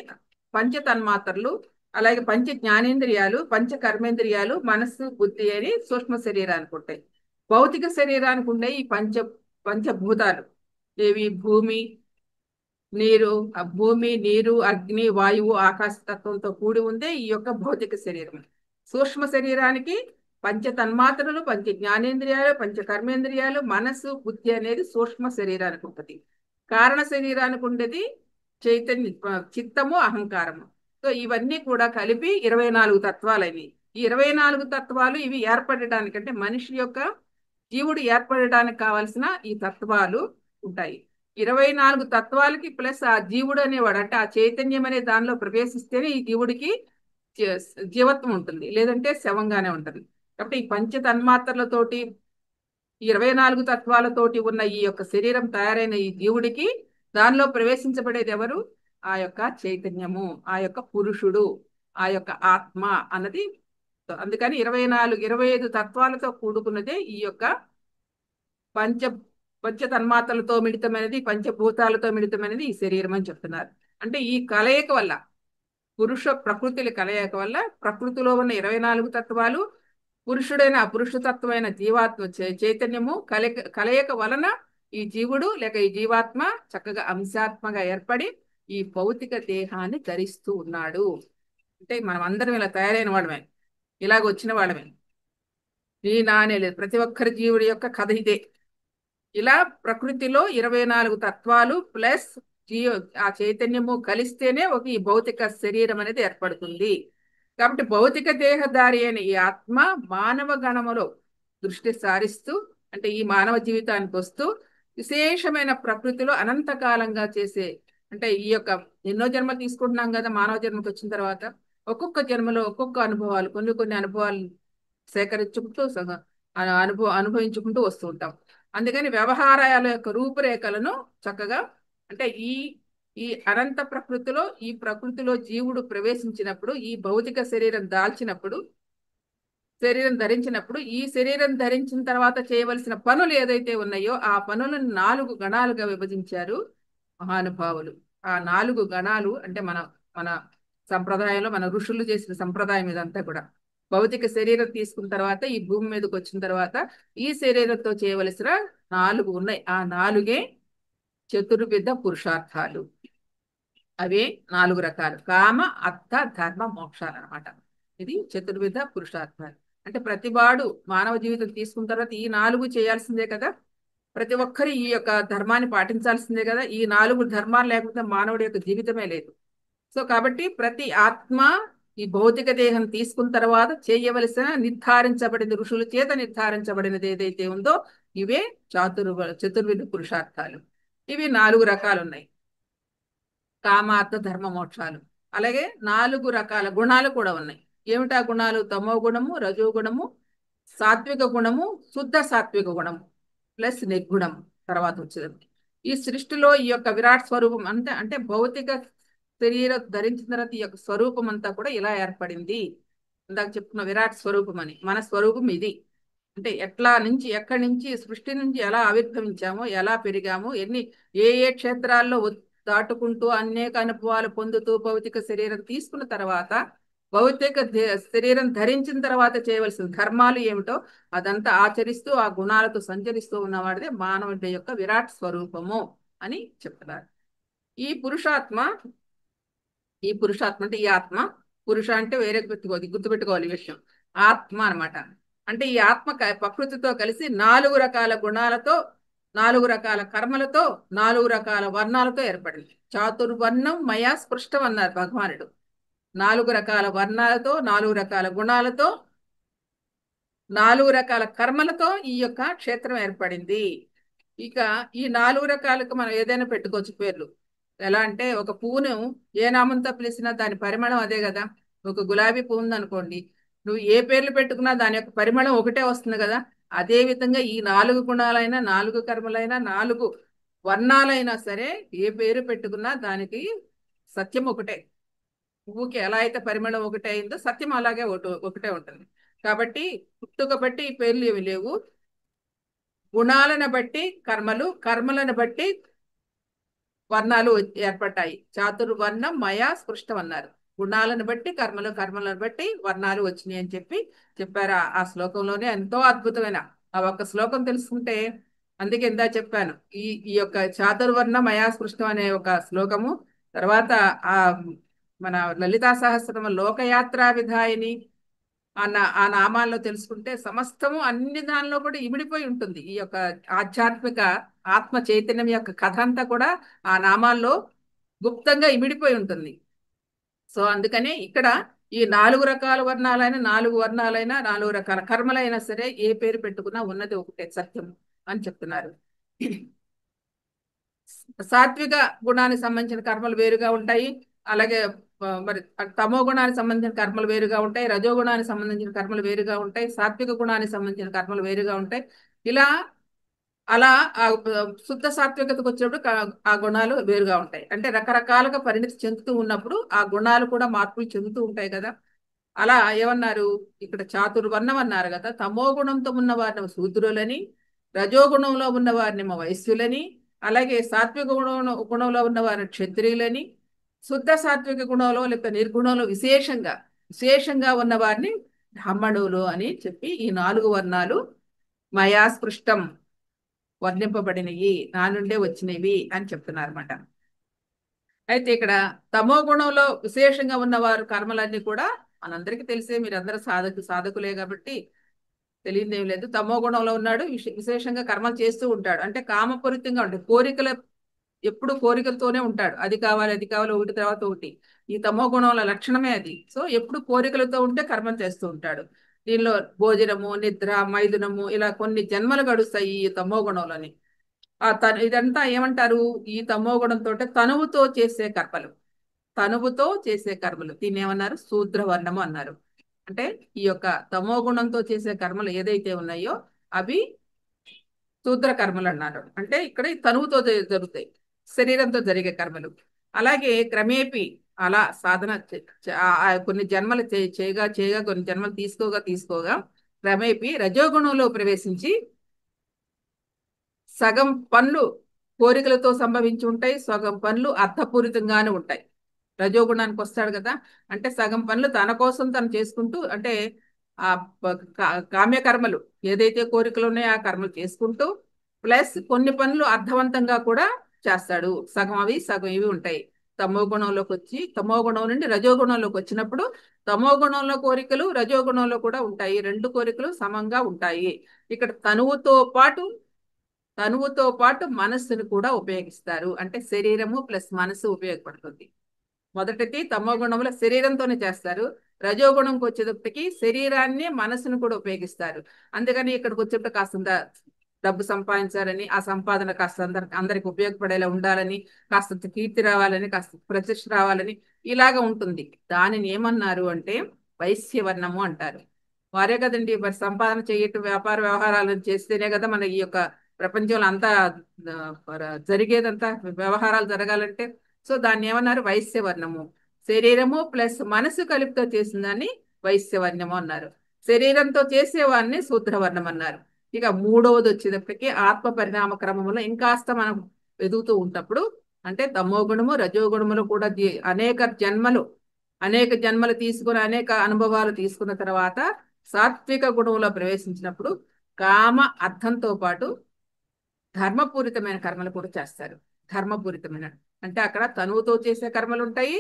పంచ తన్మాత్రలు, అలాగే పంచ జ్ఞానేంద్రియాలు, పంచ కర్మేంద్రియాలు, మనస్సు, బుద్ధి అని సూక్ష్మ శరీరానికి ఉంటాయి. భౌతిక శరీరానికి ఉండే ఈ పంచభూతాలు ఏవి? భూమి, నీరు, అగ్ని, వాయువు, ఆకాశ తత్వంతో కూడి ఉందే ఈ యొక్క భౌతిక శరీరం. సూక్ష్మ శరీరానికి పంచ తన్మాత్రలు, పంచ జ్ఞానేంద్రియాలు, పంచ కర్మేంద్రియాలు, మనస్సు, బుద్ధి అనేది సూక్ష్మ శరీరానికి ఉంటుంది. కారణ శరీరానికి ఉండేది చిత్తము, అహంకారము. సో ఇవన్నీ కూడా కలిపి 24 తత్వాలవి. ఈ 24 తత్వాలు ఇవి ఏర్పడటానికి, అంటే మనిషి యొక్క జీవుడు ఏర్పడటానికి కావలసిన ఈ తత్వాలు ఉంటాయి. 24 తత్వాలకి ప్లస్ ఆ జీవుడు అనేవాడు, అంటే ఆ చైతన్యం అనే దానిలో ప్రవేశిస్తేనే ఈ జీవుడికి జీవత్వం ఉంటుంది, లేదంటే శవంగానే ఉంటుంది. కాబట్టి ఈ పంచ తన్మాత్రలతోటి 24 తత్వాలతోటి ఉన్న ఈ యొక్క శరీరం తయారైన ఈ జీవుడికి దానిలో ప్రవేశించబడేది ఎవరు? ఆ యొక్క చైతన్యము, ఆ యొక్క పురుషుడు, ఆ యొక్క ఆత్మ అన్నది. అందుకని 25 తత్వాలతో కూడుకున్నదే ఈ యొక్క పంచ తన్మాత్రలతో మిళితమైనది, పంచభూతాలతో మిళితమైనది ఈ శరీరం అని చెప్తున్నారు. అంటే ఈ కలయిక వల్ల, ప్రకృతుల కలయిక వల్ల ప్రకృతిలో ఉన్న 24 తత్వాలు, పురుషుడైన పురుషతత్వమైన జీవాత్మ చైతన్యము కలయిక వలన ఈ జీవుడు లేక ఈ జీవాత్మ చక్కగా అంశాత్మగా ఏర్పడి ఈ భౌతిక దేహాన్ని ధరిస్తూ ఉన్నాడు. అంటే మనం అందరం ఇలా తయారైన వాళ్ళమే, ఇలాగ వచ్చిన వాళ్ళమే. ఈ నానే లేదు, ప్రతి ఒక్కరి జీవుడి యొక్క కథ ఇదే. ఇలా ప్రకృతిలో 24 తత్వాలు ప్లస్ ఆ చైతన్యము కలిస్తేనే ఒక ఈ భౌతిక శరీరం అనేది ఏర్పడుతుంది. కాబట్టి భౌతిక దేహధారి అయిన ఈ ఆత్మ మానవ గణములో దృష్టి సారిస్తూ, అంటే ఈ మానవ జీవితానికి వస్తూ విశేషమైన ప్రకృతిలో అనంతకాలంగా చేసే, అంటే ఈ యొక్క ఎన్నో జన్మలు తీసుకుంటున్నాం కదా, మానవ జన్మకు వచ్చిన తర్వాత ఒక్కొక్క జన్మలో ఒక్కొక్క అనుభవాలు, కొన్ని అనుభవాలు సేకరించుకుంటూ అనుభవించుకుంటూ వస్తూ ఉంటాం. అందుకని వ్యవహారాల యొక్క రూపురేఖలను చక్కగా, అంటే ఈ అనంత ప్రకృతిలో, ఈ ప్రకృతిలో జీవుడు ప్రవేశించినప్పుడు, ఈ భౌతిక శరీరం ధరించినప్పుడు ఈ శరీరం ధరించిన తర్వాత చేయవలసిన పనులు ఏదైతే ఉన్నాయో ఆ పనులను 4 గణాలుగా విభజించారు మహానుభావులు. ఆ 4 గణాలు అంటే మన సంప్రదాయంలో మన ఋషులు చేసిన సంప్రదాయం ఇదంతా కూడా. భౌతిక శరీరం తీసుకున్న తర్వాత ఈ భూమి మీదకి వచ్చిన తర్వాత ఈ శరీరంతో చేయవలసిన 4 ఉన్నాయి. ఆ 4 చతుర్విధ పురుషార్థాలు. అవే 4 రకాలు: కామ, అర్థ, ధర్మ, మోక్షాలు అనమాట. ఇది చతుర్విధ పురుషార్థాలు. అంటే ప్రతివాడు మానవ జీవితం తీసుకున్న తర్వాత ఈ 4 చేయాల్సిందే కదా. ప్రతి ఒక్కరు ఈ యొక్క ధర్మాన్ని పాటించాల్సిందే కదా. ఈ 4 ధర్మాలు లేకపోతే మానవుడి యొక్క జీవితమే లేదు. సో కాబట్టి ప్రతి ఆత్మ ఈ భౌతిక దేహం తీసుకున్న తర్వాత చేయవలసిన నిర్ధారించబడింది, ఋషుల చేత నిర్ధారించబడినది ఏదైతే ఉందో ఇవే చతుర్విధ పురుషార్థాలు. ఇవి 4 రకాలు ఉన్నాయి. కామార్థ ధర్మ మోక్షాలు. అలాగే 4 రకాల గుణాలు కూడా ఉన్నాయి. ఏమిటా గుణాలు? తమో గుణము, రజో గుణము, సాత్విక గుణము, శుద్ధ సాత్విక గుణము ప్లస్ నిర్గుణం తర్వాత వచ్చేది. ఈ సృష్టిలో ఈ యొక్క విరాట్ స్వరూపం అంటే అంటే భౌతిక శరీరం ధరించిన తర్వాత ఈ యొక్క స్వరూపం అంతా కూడా ఇలా ఏర్పడింది. ఇందాక చెప్పుకున్న విరాట్ స్వరూపం అని. మన స్వరూపం ఇది. అంటే ఎక్కడి నుంచి సృష్టి నుంచి ఎలా ఆవిర్భవించామో, ఎలా పెరిగామో, ఏ క్షేత్రాల్లో దాటుకుంటూ అనేక అనుభవాలు పొందుతూ భౌతిక శరీరం తీసుకున్న తర్వాత, భౌతిక శరీరం ధరించిన తర్వాత చేయవలసిన ధర్మాలు ఏమిటో అదంతా ఆచరిస్తూ ఆ గుణాలతో సంచరిస్తూ ఉన్నవాడిదే మానవుడి యొక్క విరాట్ స్వరూపము అని చెప్తున్నారు. ఈ పురుషాత్మ అంటే ఈ ఆత్మ, పురుష అంటే వేరే గుర్తుపెట్టుకోవాలి ఈ విషయం. ఆత్మ అన్నమాట. అంటే ఈ ఆత్మ ప్రకృతితో కలిసి 4 రకాల గుణాలతో, 4 రకాల కర్మలతో, 4 రకాల వర్ణాలతో ఏర్పడింది. చాతుర్వర్ణం మయా స్పృష్టం అన్నారు భగవానుడు. 4 రకాల వర్ణాలతో, 4 రకాల గుణాలతో, 4 రకాల కర్మలతో ఈ యొక్క క్షేత్రం ఏర్పడింది. ఇక ఈ 4 రకాలకు మనం ఏదైనా పెట్టుకోవచ్చు పేర్లు. ఎలా అంటే ఒక పువ్వును ఏ నామంతో పిలిచినా దాని పరిమళం అదే కదా. ఒక గులాబీ పువ్వు ఉందనుకోండి, నువ్వు ఏ పేర్లు పెట్టుకున్నా దాని యొక్క పరిమళం ఒకటే వస్తుంది కదా. అదే విధంగా ఈ 4 గుణాలైనా, 4 కర్మలైనా, 4 వర్ణాలైనా సరే ఏ పేరు పెట్టుకున్నా దానికి సత్యం ఒకటే. పువ్వుకి ఎలా అయితే పరిమళం ఒకటే అయిందో సత్యం అలాగే ఒకటే ఉంటుంది. కాబట్టి పుట్టుక బట్టి ఈ పేర్లు ఏమి లేవు. గుణాలను బట్టి కర్మలు, కర్మలను బట్టి వర్ణాలు ఏర్పడ్డాయి. చాతుర్వర్ణం మయా స్పృష్టం అన్నారు. గుణాలను బట్టి కర్మలు, కర్మలను బట్టి వర్ణాలు వచ్చినాయి అని చెప్పారు. ఆ శ్లోకంలోనే ఎంతో అద్భుతమైన ఆ ఒక్క శ్లోకం తెలుసుకుంటే, అందుకే ఇందా చెప్పాను ఈ యొక్క చాతుర్వర్ణ మయా స్పృష్టం అనే ఒక శ్లోకము. తర్వాత ఆ మన లలితా సహస్రనామ లోకయాత్రా విధాయిని ఆ నామాల్లో తెలుసుకుంటే సమస్తము అన్ని దానిలో కూడా ఇమిడిపోయి ఉంటుంది. ఈ యొక్క ఆధ్యాత్మిక ఆత్మ చైతన్యం యొక్క కథ అంతా కూడా ఆ నామాల్లో గుప్తంగా ఇమిడిపోయి ఉంటుంది. సో అందుకనే ఇక్కడ ఈ 4 రకాల వర్ణాలైనా, 4 వర్ణాలైనా, 4 రకాల కర్మలైనా సరే ఏ పేరు పెట్టుకున్నా ఉన్నది ఒకటే సత్యం అని చెప్తున్నారు. సాత్విక గుణానికి సంబంధించిన కర్మలు వేరుగా ఉంటాయి. అలాగే మరి తమో గుణానికి సంబంధించిన కర్మలు వేరుగా ఉంటాయి. రజో గుణానికి సంబంధించిన కర్మలు వేరుగా ఉంటాయి. సాత్విక గుణానికి సంబంధించిన కర్మలు వేరుగా ఉంటాయి. అలా ఆ శుద్ధ సాత్వికతకు వచ్చినప్పుడు ఆ గుణాలు వేరుగా ఉంటాయి. అంటే రకరకాలుగా పరిణితి చెందుతూ ఉన్నప్పుడు ఆ గుణాలు కూడా మార్పులు చెందుతూ ఉంటాయి కదా. అలా ఏమన్నారు ఇక్కడ? చాతుర్వర్ణం అన్నారు కదా. తమో గుణంతో ఉన్న వారిని శూద్రులని, రజోగుణంలో ఉన్న వారిని వైశ్యులని, అలాగే సాత్విక గుణంలో ఉన్న వారిని క్షత్రియులని, శుద్ధ సాత్విక గుణంలో లేక నిర్గుణంలో విశేషంగా ఉన్న వారిని బ్రాహ్మణులు అని చెప్పి ఈ 4 వర్ణాలు మయా స్పృష్టం, వర్ణింపబడినవి, నా నుండే వచ్చినవి అని చెప్తున్నారు అన్నమాట. అయితే ఇక్కడ తమో గుణంలో విశేషంగా ఉన్నవారు కర్మలన్నీ కూడా మనందరికీ తెలిసే, మీరందరూ సాధకులే కాబట్టి తెలియదేం లేదు. తమో గుణంలో ఉన్నాడు, విశేషంగా కర్మలు చేస్తూ ఉంటాడు. అంటే కామపూరితంగా ఉంటాడు, ఎప్పుడు కోరికలతోనే ఉంటాడు. అది కావాలి, ఒకటి తర్వాత ఒకటి. ఈ తమో గుణంలో లక్షణమే అది. సో ఎప్పుడు కోరికలతో ఉంటే కర్మలు చేస్తూ ఉంటాడు. దీనిలో భోజనము, నిద్ర, మైథునము ఇలా కొన్ని జన్మలు గడుస్తాయి ఈ తమో గుణంలోని. ఇదంతా ఏమంటారు? ఈ తమో గుణంతో తనువుతో చేసే కర్మలు దీన్ని ఏమన్నారు? శూద్రవర్ణము అన్నారు. అంటే ఈ యొక్క తమో గుణంతో చేసే కర్మలు ఏదైతే ఉన్నాయో అవి శూద్ర కర్మలు అన్నారు. అంటే ఇక్కడ తనువుతో జరుగుతాయి, శరీరంతో జరిగే కర్మలు. అలాగే క్రమేపీ అలా సాధన కొన్ని జన్మలు చేయగా కొన్ని జన్మలు తీసుకోగా క్రమేపీ రజోగుణంలో ప్రవేశించి సగం పనులు కోరికలతో సంభవించి ఉంటాయి, సగం పనులు అర్థపూరితంగానే ఉంటాయి. రజోగుణానికి వస్తాడు కదా, అంటే సగం పనులు తన కోసం తను చేసుకుంటూ, అంటే ఆ కామ్య కర్మలు ఏదైతే కోరికలు ఉన్నాయో ఆ కర్మలు చేసుకుంటూ, ప్లస్ కొన్ని పనులు అర్థవంతంగా కూడా చేస్తాడు. సగం అవి సగం ఇవి ఉంటాయి. తమో గుణం నుండి రజోగుణంలోకి వచ్చినప్పుడు తమో గుణంలో కోరికలు, రజోగుణంలో కూడా ఉంటాయి. 2 కోరికలు సమంగా ఉంటాయి. ఇక్కడ తనువుతో పాటు తనువుతో పాటు మనస్సును కూడా ఉపయోగిస్తారు. అంటే శరీరము ప్లస్ మనస్సు ఉపయోగపడుతుంది. మొదటిది తమో గుణంలో శరీరంతోనే చేస్తారు. రజోగుణంకి వచ్చేటప్పటికి శరీరాన్ని మనసును కూడా ఉపయోగిస్తారు. అందుకని ఇక్కడికి వచ్చేటప్పుడు కాస్తంత డబ్బు సంపాదించాలని, ఆ సంపాదన కాస్త అందరికి ఉపయోగపడేలా ఉండాలని, కాస్త కీర్తి రావాలని, కాస్త ప్రతిష్ట రావాలని ఇలాగ ఉంటుంది. దానిని ఏమన్నారు అంటే వైశ్యవర్ణము అంటారు. వారే కదండి మరి సంపాదన చేయటం, వ్యాపార వ్యవహారాలను చేస్తేనే కదా మన ఈ యొక్క ప్రపంచంలో అంతా జరిగేదంతా, వ్యవహారాలు జరగాలంటే. సో దాన్ని ఏమన్నారు వైశ్యవర్ణము. శరీరము ప్లస్ మనసు కలిపితో చేసిన దాన్ని వైశ్యవర్ణము అన్నారు. శరీరంతో చేసేవాడిని శూద్రవర్ణం అన్నారు. ఇక మూడవది వచ్చేటప్పటికి ఆత్మ పరిణామ క్రమంలో ఇంకాస్త మనం ఎదుగుతూ ఉన్నప్పుడు, అంటే తమో గుణము రజోగుణములు కూడా అనేక జన్మలు తీసుకుని అనేక అనుభవాలు తీసుకున్న తర్వాత సాత్విక గుణంలో ప్రవేశించినప్పుడు కామ అర్థంతో పాటు ధర్మపూరితమైన కర్మలు కూడా చేస్తారు. ధర్మపూరితమైన అంటే అక్కడ తనువుతో చేసే కర్మలు ఉంటాయి,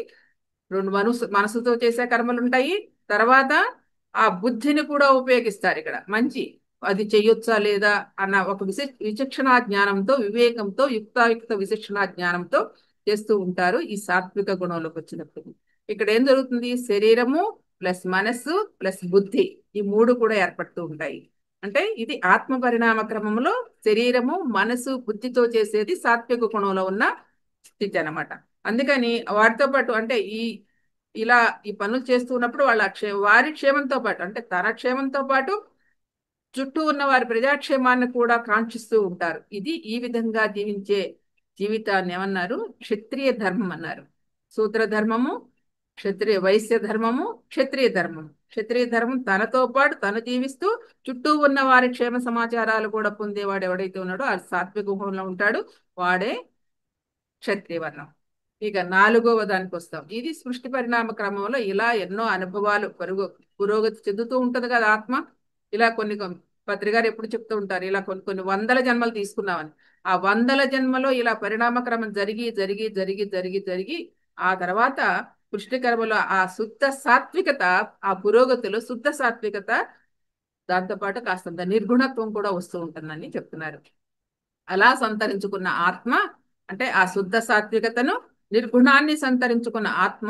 రెండు మనసుతో చేసే కర్మలు ఉంటాయి. తర్వాత ఆ బుద్ధిని కూడా ఉపయోగిస్తారు. ఇక్కడ మంచి అది చెయ్యొచ్చా లేదా అన్న ఒక విచక్షణా జ్ఞానంతో, వివేకంతో, యుక్తాయుక్త విచక్షణా జ్ఞానంతో చేస్తూ ఉంటారు. ఈ సాత్విక గుణంలోకి వచ్చినప్పుడు ఇక్కడ ఏం జరుగుతుంది? శరీరము ప్లస్ మనస్సు ప్లస్ బుద్ధి, ఈ మూడు కూడా ఏర్పడుతూ ఉంటాయి. అంటే ఇది ఆత్మ పరిణామ క్రమంలో శరీరము మనసు బుద్ధితో చేసేది సాత్విక గుణంలో ఉన్న స్థితి అనమాట. అందుకని వాటితో పాటు అంటే ఇలా ఈ పనులు చేస్తూ ఉన్నప్పుడు వారి క్షేమంతో పాటు, అంటే తన క్షేమంతో పాటు చుట్టూ ఉన్న వారి ప్రజాక్షేమాన్ని కూడా కాంక్షిస్తూ ఉంటారు. ఇది ఈ విధంగా జీవించే జీవితాన్ని ఏమన్నారు? క్షత్రియ ధర్మం అన్నారు. శూద్ర ధర్మము, వైశ్య ధర్మము, క్షత్రియ ధర్మం. క్షత్రియ ధర్మం తనతో పాటు తను జీవిస్తూ చుట్టూ ఉన్న వారి క్షేమ సమాచారాలు కూడా పొందేవాడు ఎవడైతే ఉన్నాడో ఆ సాత్విక గుణంలో ఉంటాడు, వాడే క్షత్రియ వర్ణం. ఇక నాలుగవ దానికి వస్తాం. ఇది సృష్టి పరిణామ క్రమంలో ఇలా ఎన్నో అనుభవాలు పురోగతి చెందుతూ ఉంటది కదా ఆత్మ. ఇలా కొన్ని పత్రికారు ఎప్పుడు చెప్తూ ఉంటారు, ఇలా కొన్ని వందల జన్మలు తీసుకున్నామని. ఆ వందల జన్మలో ఇలా పరిణామ క్రమం జరిగి జరిగి జరిగి జరిగి జరిగి ఆ తర్వాత సృష్టి కర్మలో ఆ శుద్ధ సాత్వికత, ఆ పురోగతిలో శుద్ధ సాత్వికత, దాంతోపాటు కాస్తంత నిర్గుణత్వం కూడా వస్తూ ఉంటుందని చెప్తున్నారు. అలా సంతరించుకున్న ఆత్మ, అంటే ఆ శుద్ధ సాత్వికతను నిర్గుణాన్ని సంతరించుకున్న ఆత్మ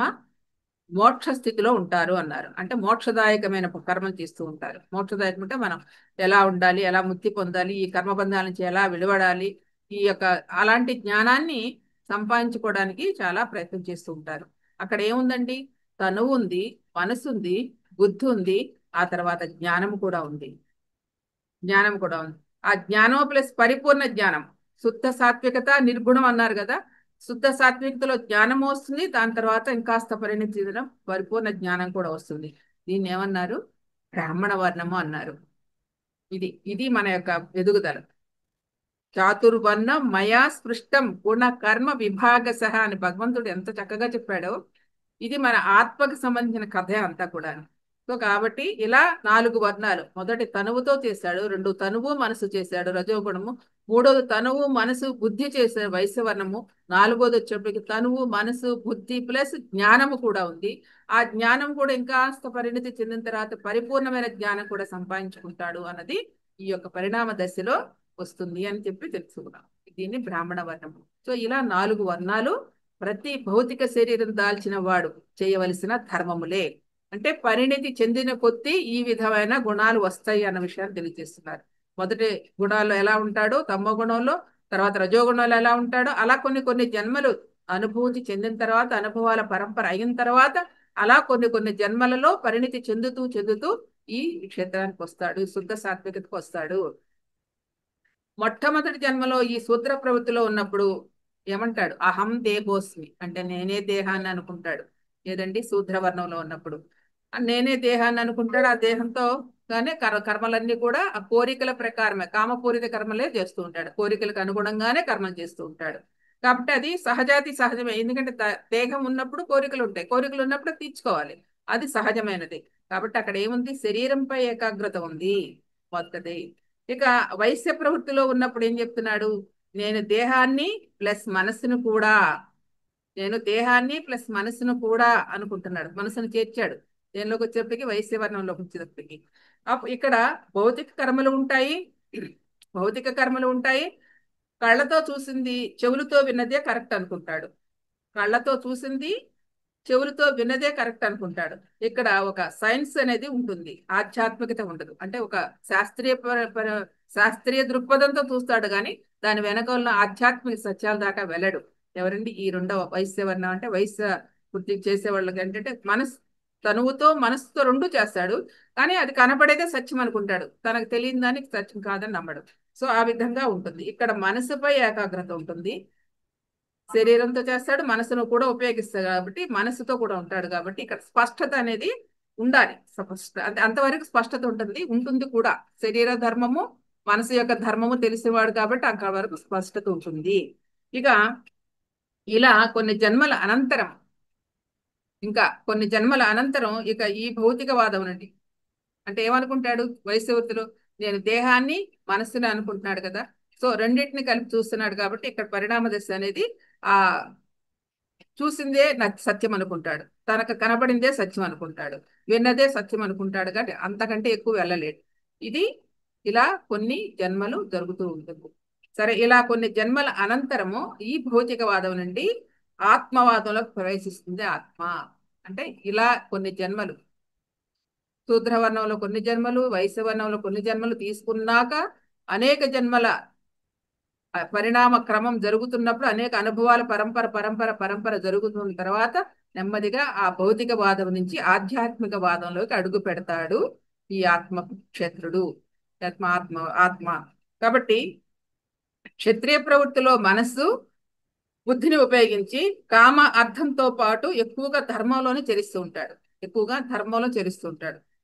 మోక్ష స్థితిలో ఉంటారు అన్నారు. అంటే మోక్షదాయకమైన కర్మలు చేస్తూ ఉంటారు. మోక్షదాయకం అంటే మనం ఎలా ఉండాలి, ఎలా ముక్తి పొందాలి, ఈ కర్మబంధాల నుంచి ఎలా విడవడాలి, ఈ యొక్క అలాంటి జ్ఞానాన్ని సంపాదించుకోవడానికి చాలా ప్రయత్నం చేస్తూ ఉంటారు. అక్కడ ఏముందండి? తనువు ఉంది, మనసు ఉంది, బుద్ధి ఉంది, ఆ తర్వాత జ్ఞానం కూడా ఉంది. ఆ జ్ఞానం ప్లస్ పరిపూర్ణ జ్ఞానం, శుద్ధ సాత్వికత నిర్గుణం అన్నారు కదా. శుద్ధ సాత్వికతలో జ్ఞానం వస్తుంది, దాని తర్వాత ఇంకాస్త పరిణితి చెందడం పరిపూర్ణ జ్ఞానం కూడా వస్తుంది. దీన్ని ఏమన్నారు? బ్రాహ్మణ వర్ణము అన్నారు. ఇది మన యొక్క ఎదుగుదల. చాతుర్వర్ణం మయా స్పృష్టం గుణ కర్మ విభాగశః అని భగవంతుడు ఎంత చక్కగా చెప్పాడో, ఇది మన ఆత్మకు సంబంధించిన కథే అంతా కూడా. సో కాబట్టి ఇలా 4 వర్ణాలు. మొదటి తనువుతో చేశాడు, 2 తనువు మనసు చేశాడు రజోగుణము, 3వది తనువు మనసు బుద్ధి చేశాడు వైశ్యవర్ణము, 4వది వచ్చేప్పటికి తనువు మనసు బుద్ధి ప్లస్ జ్ఞానము కూడా ఉంది. ఆ జ్ఞానం కూడా ఇంకాస్త పరిణితి చెందిన తర్వాత పరిపూర్ణమైన జ్ఞానం కూడా సంపాదించుకుంటాడు అన్నది ఈ యొక్క పరిణామ దశలో వస్తుంది అని చెప్పి తెలుసుకున్నాం. దీన్ని బ్రాహ్మణ వర్ణము. సో ఇలా 4 వర్ణాలు ప్రతి భౌతిక శరీరం దాల్చిన వాడు చేయవలసిన ధర్మములే. అంటే పరిణితి చెందిన కొద్దీ ఈ విధమైన గుణాలు వస్తాయి అన్న విషయాన్ని తెలియజేస్తున్నారు. మొదటి గుణాల్లో ఎలా ఉంటాడో తమో గుణంలో, తర్వాత రజోగుణంలో ఎలా ఉంటాడో అలా కొన్ని జన్మలు అనుభూతి చెందిన తర్వాత, అనుభవాల పరంపర అయిన తర్వాత అలా కొన్ని జన్మలలో పరిణితి చెందుతూ ఈ క్షేత్రానికి వస్తాడు, శుద్ధ సాత్వికతకు వస్తాడు. మొట్టమొదటి జన్మలో ఈ శూద్ర ప్రవృత్తిలో ఉన్నప్పుడు ఏమంటాడు? అహం దేహోస్మి, అంటే నేనే దేహాన్ని అనుకుంటాడు. ఏదండి? శూద్రవర్ణంలో ఉన్నప్పుడు నేనే దేహాన్ని అనుకుంటాడు. ఆ దేహంతో గానే కర్మలన్నీ కూడా ఆ కోరికల ప్రకారమే, కామపూరిత కర్మలే చేస్తూ ఉంటాడు. కోరికలకు అనుగుణంగానే కర్మలు చేస్తూ ఉంటాడు. కాబట్టి అది సహజమే. ఎందుకంటే దేహం ఉన్నప్పుడు కోరికలు ఉంటాయి, కోరికలు ఉన్నప్పుడు తీర్చుకోవాలి, అది సహజమైనది. కాబట్టి అక్కడ ఏముంది? శరీరంపై ఏకాగ్రత ఉంది మొదటిది. ఇక వైశ్య ప్రవృత్తిలో ఉన్నప్పుడు ఏం చెప్తున్నాడు? నేను దేహాన్ని ప్లస్ మనసును కూడా అనుకుంటున్నాడు. మనసును చేర్చాడు. దేనిలోకి వచ్చేప్పటికి వైశ్యవర్ణంలోకి వచ్చేటప్పటికి ఇక్కడ భౌతిక కర్మలు ఉంటాయి, కళ్ళతో చూసింది చెవులతో విన్నదే కరెక్ట్ అనుకుంటాడు. కళ్ళతో చూసింది చెవులతో విన్నదే కరెక్ట్ అనుకుంటాడు. ఇక్కడ ఒక సైన్స్ అనేది ఉంటుంది, ఆధ్యాత్మికత ఉండదు. అంటే ఒక శాస్త్రీయ దృక్పథంతో చూస్తాడు కానీ దాని వెనక ఉన్న ఆధ్యాత్మిక సత్యాల దాకా వెళ్ళడు. ఎవరండి ఈ రెండవ వైశ్యవర్ణం అంటే వైశ్య వృత్తి చేసేవాళ్ళకి ఏంటంటే తనువుతో మనసుతో రెండు చేస్తాడు, కానీ అది కనపడేదే సత్యం అనుకుంటాడు, తనకు తెలియని దానికి సత్యం కాదని నమ్మడు. సో ఆ విధంగా ఉంటుంది. ఇక్కడ మనసుపై ఏకాగ్రత ఉంటుంది. శరీరంతో చేస్తాడు, మనసును కూడా ఉపయోగిస్తాడు కాబట్టి మనసుతో కూడా ఉంటాడు కాబట్టి ఇక్కడ స్పష్టత అనేది ఉండాలి. అంటే అంతవరకు స్పష్టత ఉంటుంది కూడా. శరీర ధర్మము మనసు యొక్క ధర్మము తెలిసేవాడు కాబట్టి అక్కడ వరకు స్పష్టత ఉంటుంది. ఇక ఇలా కొన్ని జన్మల అనంతరం ఇక ఈ భౌతికవాదం నుండి అంటే ఏమనుకుంటాడు వైశ్యవృత్తిలో, నేను దేహాన్ని మనస్సుని అనుకుంటున్నాడు కదా. సో రెండింటిని కలిపి చూస్తున్నాడు కాబట్టి ఇక్కడ పరిణామ దశ అనేది ఆ చూసిందే సత్యం అనుకుంటాడు, తనకు కనబడిందే సత్యం అనుకుంటాడు, విన్నదే సత్యం అనుకుంటాడు కానీ అంతకంటే ఎక్కువ వెళ్ళలేడు. ఇది ఇలా కొన్ని జన్మలు జరుగుతూ ఉంటుంది. సరే, ఇలా కొన్ని జన్మల అనంతరము ఈ భౌతికవాదం నుండి ఆత్మవాదంలోకి ప్రవేశిస్తుంది ఆత్మ. అంటే ఇలా కొన్ని జన్మలు, శూద్రవర్ణంలో కొన్ని జన్మలు, వైశ్యవర్ణంలో కొన్ని జన్మలు తీసుకున్నాక అనేక జన్మల పరిణామ క్రమం జరుగుతున్నప్పుడు అనేక అనుభవాల పరంపర పరంపర పరంపర జరుగుతున్న తర్వాత నెమ్మదిగా ఆ భౌతికవాదం నుంచి ఆధ్యాత్మిక వాదంలోకి అడుగు పెడతాడు ఈ ఆత్మ క్షత్రుడు. ఆత్మ కాబట్టి క్షత్రియ ప్రవృత్తిలో మనస్సు బుద్ధిని ఉపయోగించి కామ అర్థంతో పాటు ఎక్కువగా ధర్మంలో చరిస్తూ ఉంటాడు,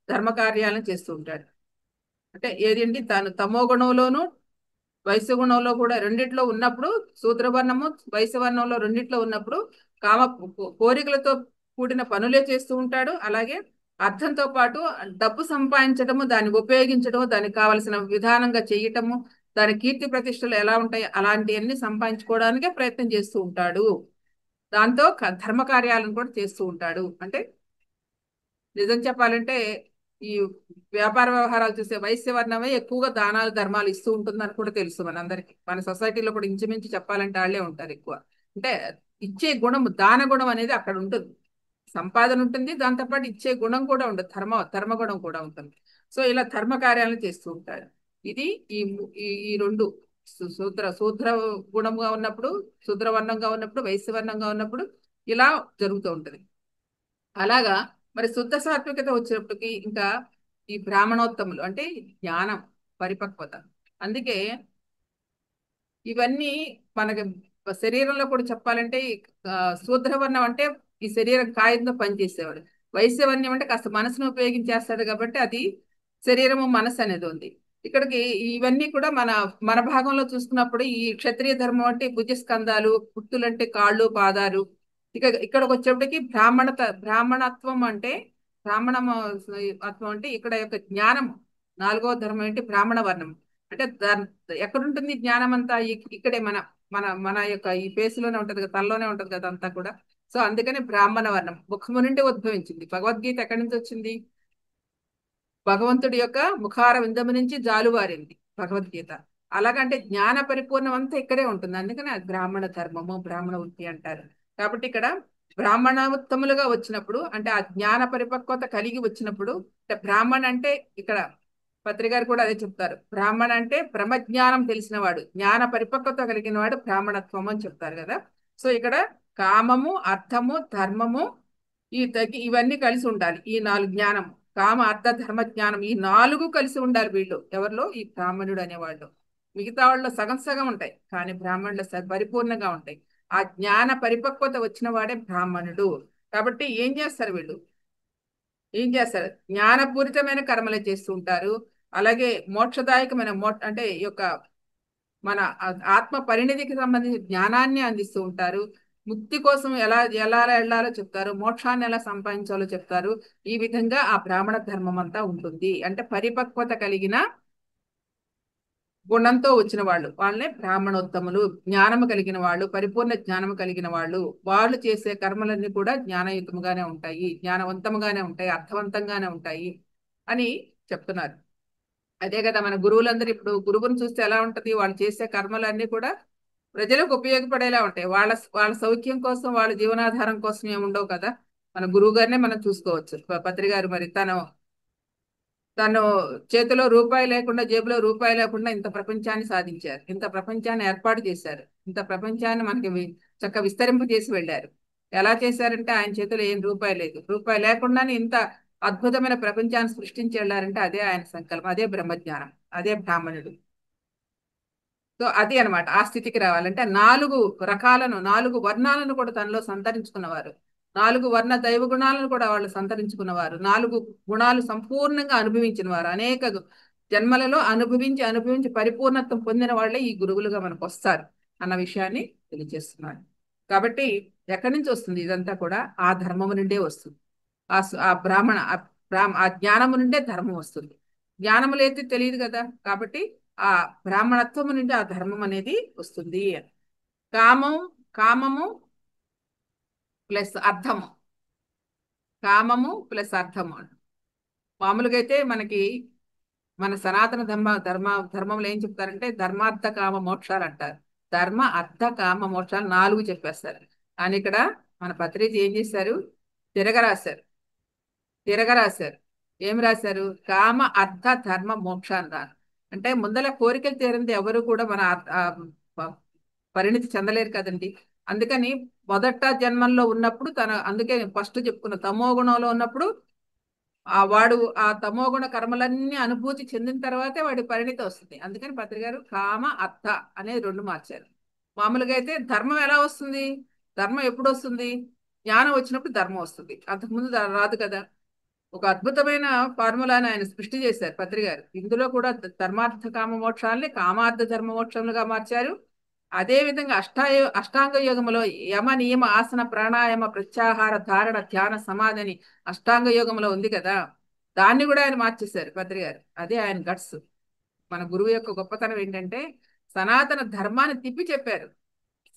ధర్మ కార్యాలను చేస్తూ ఉంటాడు. అంటే ఏదండి, తాను తమో గుణంలోను వైశ్య గుణంలో కూడా రెండిట్లో ఉన్నప్పుడు, శూద్రవర్ణము వైశ్యవర్ణంలో రెండిట్లో ఉన్నప్పుడు కామ కోరికలతో కూడిన పనులే చేస్తూ ఉంటాడు. అలాగే అర్థంతో పాటు డబ్బు సంపాదించడము, దాన్ని ఉపయోగించడము, దానికి కావలసిన విధానంగా చేయటము, దాని కీర్తి ప్రతిష్టలు ఎలా ఉంటాయి అలాంటివన్నీ సంపాదించుకోవడానికే ప్రయత్నం చేస్తూ ఉంటాడు. దాంతో ధర్మ కార్యాలను కూడా చేస్తూ ఉంటాడు. అంటే నిజం చెప్పాలంటే ఈ వ్యాపార వ్యవహారాలు చూసే వైశ్యవర్ణమే ఎక్కువగా దానాలు ధర్మాలు ఇస్తూ ఉంటుందని కూడా తెలుసు మనందరికీ. మన సొసైటీలో కూడా ఇంచుమించు చెప్పాలంటే వాళ్ళే ఉంటారు ఎక్కువ. అంటే ఇచ్చే గుణం, దాన గుణం అనేది అక్కడ ఉంటుంది, సంపాదన ఉంటుంది, దాంతోపాటు ఇచ్చే గుణం కూడా ఉంటుంది, ధర్మగుణం కూడా ఉంటుంది. సో ఇలా ధర్మ కార్యాలను చేస్తూ ఉంటాడు. ఇది ఈ ఈ రెండు శూద్ర గుణంగా ఉన్నప్పుడు, శూద్రవర్ణంగా ఉన్నప్పుడు, వైశ్యవర్ణంగా ఉన్నప్పుడు ఇలా జరుగుతూ ఉంటుంది. అలాగా మరి శుద్ధ సాత్వికత వచ్చినప్పటికీ ఇంకా ఈ బ్రాహ్మణోత్తములు అంటే జ్ఞానం, పరిపక్వత. అందుకే ఇవన్నీ మనకి శరీరంలో కూడా చెప్పాలంటే శూద్రవర్ణం అంటే ఈ శరీరం కాయంతో పనిచేసేవాడు, వైశ్యవర్ణ్యం అంటే కాస్త మనసును ఉపయోగించేస్తాడు కాబట్టి అది శరీరము మనసు అనేది ఉంది. ఇక్కడికి ఇవన్నీ కూడా మన భాగంలో చూసుకున్నప్పుడు ఈ క్షత్రియ ధర్మం అంటే భుజస్కంధాలు, పుట్టులు అంటే కాళ్ళు పాదాలు. ఇక్కడికి వచ్చేప్పటికి బ్రాహ్మణత్వం అంటే బ్రాహ్మణత్వం అంటే ఇక్కడ యొక్క జ్ఞానం, నాలుగో ధర్మం ఏంటి బ్రాహ్మణ వర్ణం. అంటే ఎక్కడుంటుంది జ్ఞానం అంతా ఇక్కడే మన మన మన యొక్క ఈ పేసులోనే ఉంటది కదా, తనలోనే ఉంటది కదా అంతా కూడా. సో అందుకని బ్రాహ్మణ వర్ణం ముఖము నుండి ఉద్భవించింది. భగవద్గీత ఎక్కడి నుంచి వచ్చింది? భగవంతుడి యొక్క ముఖార విందము నుంచి జాలువారింది భగవద్గీత. అలాగంటే జ్ఞాన పరిపూర్ణం అంతా ఇక్కడే ఉంటుంది. అందుకని అది బ్రాహ్మణ ధర్మము, బ్రాహ్మణ వృత్తి అంటారు. కాబట్టి ఇక్కడ బ్రాహ్మణోత్తములుగా వచ్చినప్పుడు అంటే ఆ జ్ఞాన పరిపక్వత కలిగి వచ్చినప్పుడు, అంటే బ్రాహ్మణ అంటే ఇక్కడ పత్రికారు కూడా అదే చెప్తారు, బ్రాహ్మణ అంటే బ్రహ్మజ్ఞానం తెలిసిన వాడు, జ్ఞాన పరిపక్వత కలిగిన వాడు బ్రాహ్మణత్వం అని చెప్తారు కదా. సో ఇక్కడ కామము, అర్థము, ధర్మము ఇవన్నీ కలిసి ఉండాలి. ఈ నాలుగు జ్ఞానం, కామ అర్థ ధర్మ జ్ఞానం, ఈ నాలుగు కలిసి ఉండాలి వీళ్ళు ఎవరిలో, ఈ బ్రాహ్మణుడు అనేవాళ్ళు. మిగతా వాళ్ళు సగం సగం ఉంటాయి కానీ బ్రాహ్మణులు పరిపూర్ణంగా ఉంటాయి. ఆ జ్ఞాన పరిపక్వత వచ్చిన వాడే బ్రాహ్మణుడు. కాబట్టి ఏం చేస్తారు జ్ఞానపూరితమైన కర్మలు చేస్తూ ఉంటారు. అలాగే మోక్షదాయకమైన అంటే ఈ యొక్క మన ఆత్మ పరిణితికి సంబంధించిన జ్ఞానాన్ని అందిస్తూ ఉంటారు. ముక్తి కోసం ఎలా ఎలా వెళ్ళాలో చెప్తారు, మోక్షాన్ని ఎలా సంపాదించాలో చెప్తారు. ఈ విధంగా ఆ బ్రాహ్మణ ధర్మం అంతా ఉంటుంది. అంటే పరిపక్వత కలిగిన గుణంతో వచ్చిన వాళ్ళనే బ్రాహ్మణోత్తములు. జ్ఞానము కలిగిన వాళ్ళు, పరిపూర్ణ జ్ఞానము కలిగిన వాళ్ళు చేసే కర్మలన్నీ కూడా జ్ఞానయుతముగానే ఉంటాయి, జ్ఞానవంతముగానే ఉంటాయి, అర్థవంతంగానే ఉంటాయి అని చెప్తున్నారు. అదే కదా మన గురువులందరూ ఇప్పుడు గురువుని చూస్తే ఎలా ఉంటది, వాళ్ళు చేసే కర్మలన్నీ కూడా ప్రజలకు ఉపయోగపడేలా ఉంటాయి. వాళ్ళ వాళ్ళ సౌఖ్యం కోసం, వాళ్ళ జీవనాధారం కోసం ఏమి ఉండవు కదా. మన గురువు గారినే మనం చూసుకోవచ్చు. పత్రి గారు మరి తను చేతిలో రూపాయి లేకుండా, జేబులో రూపాయి లేకుండా ఇంత ప్రపంచాన్ని సాధించారు, ఇంత ప్రపంచాన్ని ఏర్పాటు చేశారు, ఇంత ప్రపంచాన్ని మనకి చక్కగా విస్తరింపజేసి వెళ్ళారు. ఎలా చేశారంటే ఆయన చేతిలో ఏం రూపాయి లేదు, రూపాయి లేకుండానే ఇంత అద్భుతమైన ప్రపంచాన్ని సృష్టించి వెళ్ళారంటే అదే ఆయన సంకల్పం, అదే బ్రహ్మజ్ఞానం, అదే బ్రాహ్మణుడు. సో అది అన్నమాట. ఆ స్థితికి రావాలంటే నాలుగు రకాలను, నాలుగు వర్ణాలను కూడా తనలో సంతరించుకున్నవారు, నాలుగు వర్ణ దైవ గుణాలను కూడా వాళ్ళు సంతరించుకున్నవారు, నాలుగు గుణాలు సంపూర్ణంగా అనుభవించిన వారు, అనేక జన్మలలో అనుభవించి అనుభవించి పరిపూర్ణత్వం పొందిన వాళ్ళే ఈ గురువులుగా మనకు వస్తారు అన్న విషయాన్ని తెలియజేస్తున్నారు. కాబట్టి ఎక్కడి నుంచి వస్తుంది ఇదంతా కూడా? ఆ ధర్మము నుండే వస్తుంది. ఆ బ్రాహ్మణ ఆ జ్ఞానము నుండే ధర్మం వస్తుంది. జ్ఞానము లేదు తెలియదు కదా. కాబట్టి ఆ బ్రాహ్మణత్వము నుండి ఆ ధర్మం అనేది వస్తుంది. కామం కామము ప్లస్ అర్థము, కామము ప్లస్ అర్థము. మామూలుగా అయితే మనకి మన సనాతన ధర్మంలో ఏం చెప్తారంటే ధర్మార్థ కామ మోక్షాలు అంటారు. ధర్మ అర్థ కామ మోక్షాలు నాలుగు చెప్పేస్తారు. కానీ ఇక్కడ మన పత్రిజీ ఏం చేశారు? తిరగరాశారు. తిరగరాశారు. ఏం రాశారు? కామ అర్థ ధర్మ మోక్షాన్ని రారు. అంటే ముందల కోరికలు తీరింది ఎవరు కూడా మన ప- పరిణితి చెందలేరు కదండి. అందుకని మొదట జన్మంలో ఉన్నప్పుడు అందుకే ఫస్ట్ చెప్పుకున్న తమో గుణంలో ఉన్నప్పుడు వాడు ఆ తమోగుణ కర్మలన్నీ అనుభూతి చెందిన తర్వాతే వాడి పరిణితి వస్తుంది. అందుకని పత్రికారు కామ అర్థ అనేది రెండు మార్చారు. మామూలుగా అయితే ధర్మం ఎలా వస్తుంది? ధర్మం ఎప్పుడు వస్తుంది? జ్ఞానం వచ్చినప్పుడు ధర్మం వస్తుంది, అంతకుముందు రాదు కదా. ఒక అద్భుతమైన ఫార్ములాని ఆయన సృష్టి చేశారు పత్రికారు. ఇందులో కూడా ధర్మార్థ కామ మోక్షాలని కామార్థ ధర్మ మోక్షములుగా మార్చారు. అదే విధంగా అష్టాంగ యోగములో యమ నియమ ఆసన ప్రాణాయామ ప్రత్యాహార ధారణ ధ్యాన సమాధి అని అష్టాంగ యోగంలో ఉంది కదా. దాన్ని కూడా ఆయన మార్చేశారు పత్రి గారు. అదే ఆయన గట్స్. మన గురువు యొక్క గొప్పతనం ఏంటంటే సనాతన ధర్మాన్ని తిప్పి చెప్పారు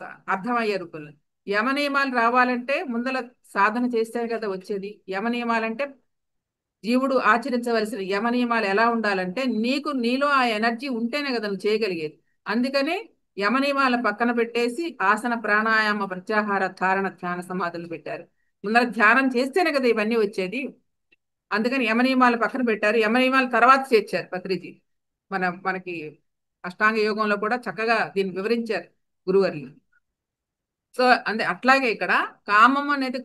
అర్థమయ్యే రూపంలో. యమ నియమాలు రావాలంటే ముందల సాధన చేస్తే కదా వచ్చేది. యమ నియమాలంటే జీవుడు ఆచరించవలసిన యమ నియమాలు ఎలా ఉండాలంటే నీలో ఆ ఎనర్జీ ఉంటేనే కదా నువ్వు చేయగలిగేది. అందుకనే యమ నియమాలను పక్కన పెట్టేసి ఆసన ప్రాణాయామ ప్రత్యాహార ధారణ ధ్యాన సమాధులు పెట్టారు. ముందర ధ్యానం చేస్తేనే కదా ఇవన్నీ వచ్చేది. అందుకని యమ నియమాలు పక్కన పెట్టారు. యమ నియమాల తర్వాత చేర్చారు పత్రిజీ. మనకి అష్టాంగ యోగంలో కూడా చక్కగా దీన్ని వివరించారు గురువర్యులు. సో అట్లాగే ఇక్కడ కామం అనేది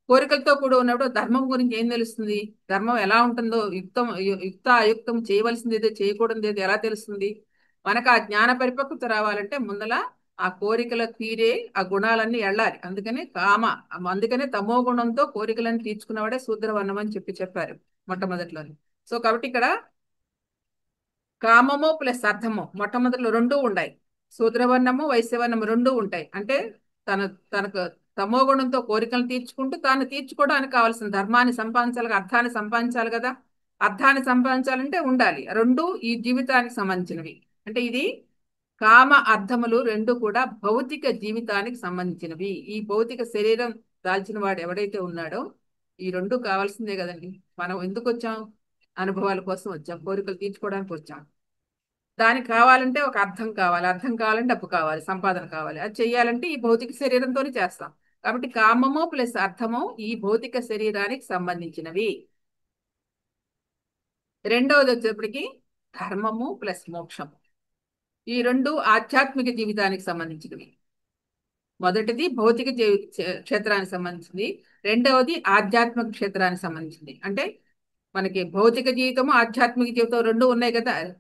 కోరికలతో కూడా ఉన్నప్పుడు ధర్మం గురించి ఏం తెలుస్తుంది? ధర్మం ఎలా ఉంటుందో, యుక్త అయుక్తం, చేయవలసింది ఏదో చేయకూడదు ఏదో ఎలా తెలుస్తుంది? మనకు ఆ జ్ఞాన పరిపక్వత రావాలంటే ముందల ఆ కోరికల తీరే ఆ గుణాలన్నీ ఎళ్ళాలి. అందుకనే తమో గుణంతో కోరికలన్నీ తీర్చుకున్నవాడే శూద్రవర్ణం అని చెప్పారు మొట్టమొదటిలోని. సో కాబట్టి ఇక్కడ కామము ప్లస్ అర్థము మొట్టమొదటిలో రెండూ ఉన్నాయి. శూద్రవర్ణము వైశ్యవర్ణము రెండూ ఉంటాయి. అంటే తనకు తమో గుణంతో కోరికలు తీర్చుకుంటూ తాను తీర్చుకోవడానికి కావాల్సిన ధర్మాన్ని సంపాదించాలి, అర్థాన్ని సంపాదించాలి కదా. అర్థాన్ని సంపాదించాలంటే ఉండాలి. రెండు ఈ జీవితానికి సంబంధించినవి. అంటే ఇది కామ అర్థములు రెండు కూడా భౌతిక జీవితానికి సంబంధించినవి. ఈ భౌతిక శరీరం దాల్చిన వాడు ఎవడైతే ఉన్నాడో ఈ రెండు కావాల్సిందే కదండి. మనం ఎందుకు వచ్చాం? అనుభవాల కోసం వచ్చాం, కోరికలు తీర్చుకోవడానికి వచ్చాం. దానికి కావాలంటే ఒక అర్థం కావాలి, అర్థం కావాలంటే డబ్బు కావాలి, సంపాదన కావాలి. అది చెయ్యాలంటే ఈ భౌతిక శరీరంతోనే చేస్తాం. కాబట్టి కామము ప్లస్ అర్థము ఈ భౌతిక శరీరానికి సంబంధించినవి. రెండవది వచ్చేప్పటికి ధర్మము ప్లస్ మోక్షము. ఈ రెండు ఆధ్యాత్మిక జీవితానికి సంబంధించినవి. మొదటిది భౌతిక క్షేత్రానికి సంబంధించింది, రెండవది ఆధ్యాత్మిక క్షేత్రానికి సంబంధించింది. అంటే మనకి భౌతిక జీవితము ఆధ్యాత్మిక జీవితం రెండు ఉన్నాయి కదా.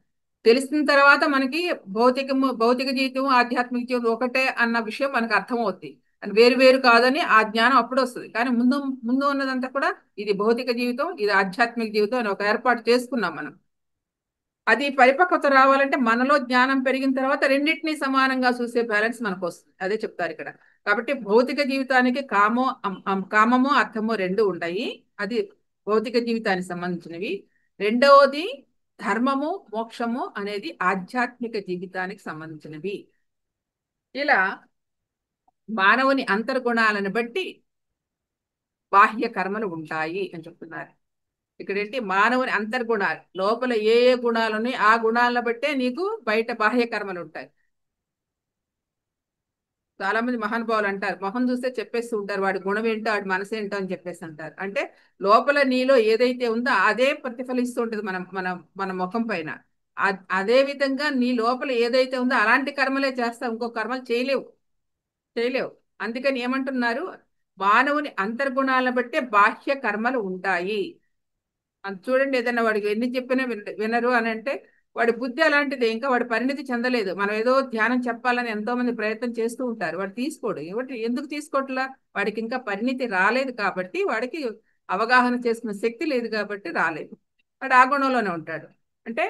తెలిసిన తర్వాత మనకి భౌతిక జీవితం ఆధ్యాత్మిక జీవితం ఒకటే అన్న విషయం మనకు అర్థమవుతుంది. అది వేరు వేరు కాదని ఆ జ్ఞానం అప్పుడు వస్తుంది. కానీ ముందు ముందు ఉన్నదంతా కూడా ఇది భౌతిక జీవితం, ఇది ఆధ్యాత్మిక జీవితం అని ఒక ఏర్పాటు చేసుకున్నాం మనం. అది పరిపక్వత రావాలంటే మనలో జ్ఞానం పెరిగిన తర్వాత రెండింటినీ సమానంగా చూసే బ్యాలెన్స్ మనకు వస్తుంది. అదే చెప్తారు ఇక్కడ. కాబట్టి భౌతిక జీవితానికి కామము అర్థము రెండు ఉంటాయి. అది భౌతిక జీవితానికి సంబంధించినవి. రెండవది ధర్మము మోక్షము అనేది ఆధ్యాత్మిక జీవితానికి సంబంధించినవి. ఇలా మానవుని అంతర్గుణాలను బట్టి బాహ్య కర్మలు ఉంటాయి అని చెప్తున్నారు. ఇక్కడ ఏంటి మానవుని అంతర్గుణాలు, లోపల ఏ ఏ గుణాలు ఉన్నాయి ఆ గుణాలను బట్టే నీకు బయట బాహ్య కర్మలు ఉంటాయి. చాలా మంది మహానుభావులు అంటారు, మొహం చూస్తే చెప్పేస్తూ ఉంటారు వాడి గుణం ఏంటో వాడి మనసు ఏంటో అని చెప్పేసి అంటారు. అంటే లోపల నీలో ఏదైతే ఉందో అదే ప్రతిఫలిస్తూ ఉంటుంది మన మన మన ముఖం పైన. అదే విధంగా నీ లోపల ఏదైతే ఉందో అలాంటి కర్మలే చేస్తావు, ఇంకో కర్మలు చేయలేవు, చేయలేవు. అందుకని ఏమంటున్నారు, మానవుని అంతర్గుణాలను బట్టే బాహ్య కర్మలు ఉంటాయి. అది చూడండి, ఏదైనా వాడికి ఎన్ని చెప్పినా వినరు అని అంటే వాడి బుద్ధి అలాంటిది, ఇంకా వాడి పరిణితి చెందలేదు. మనం ఏదో ధ్యానం చెప్పాలని ఎంతో మంది ప్రయత్నం చేస్తూ ఉంటారు, వాడు తీసుకోడు. ఎందుకు తీసుకోవట్లా? వాడికి ఇంకా పరిణితి రాలేదు కాబట్టి, వాడికి అవగాహన చేసుకున్న శక్తి లేదు కాబట్టి రాలేదు. వాడు ఆ గుణంలోనే ఉంటాడు. అంటే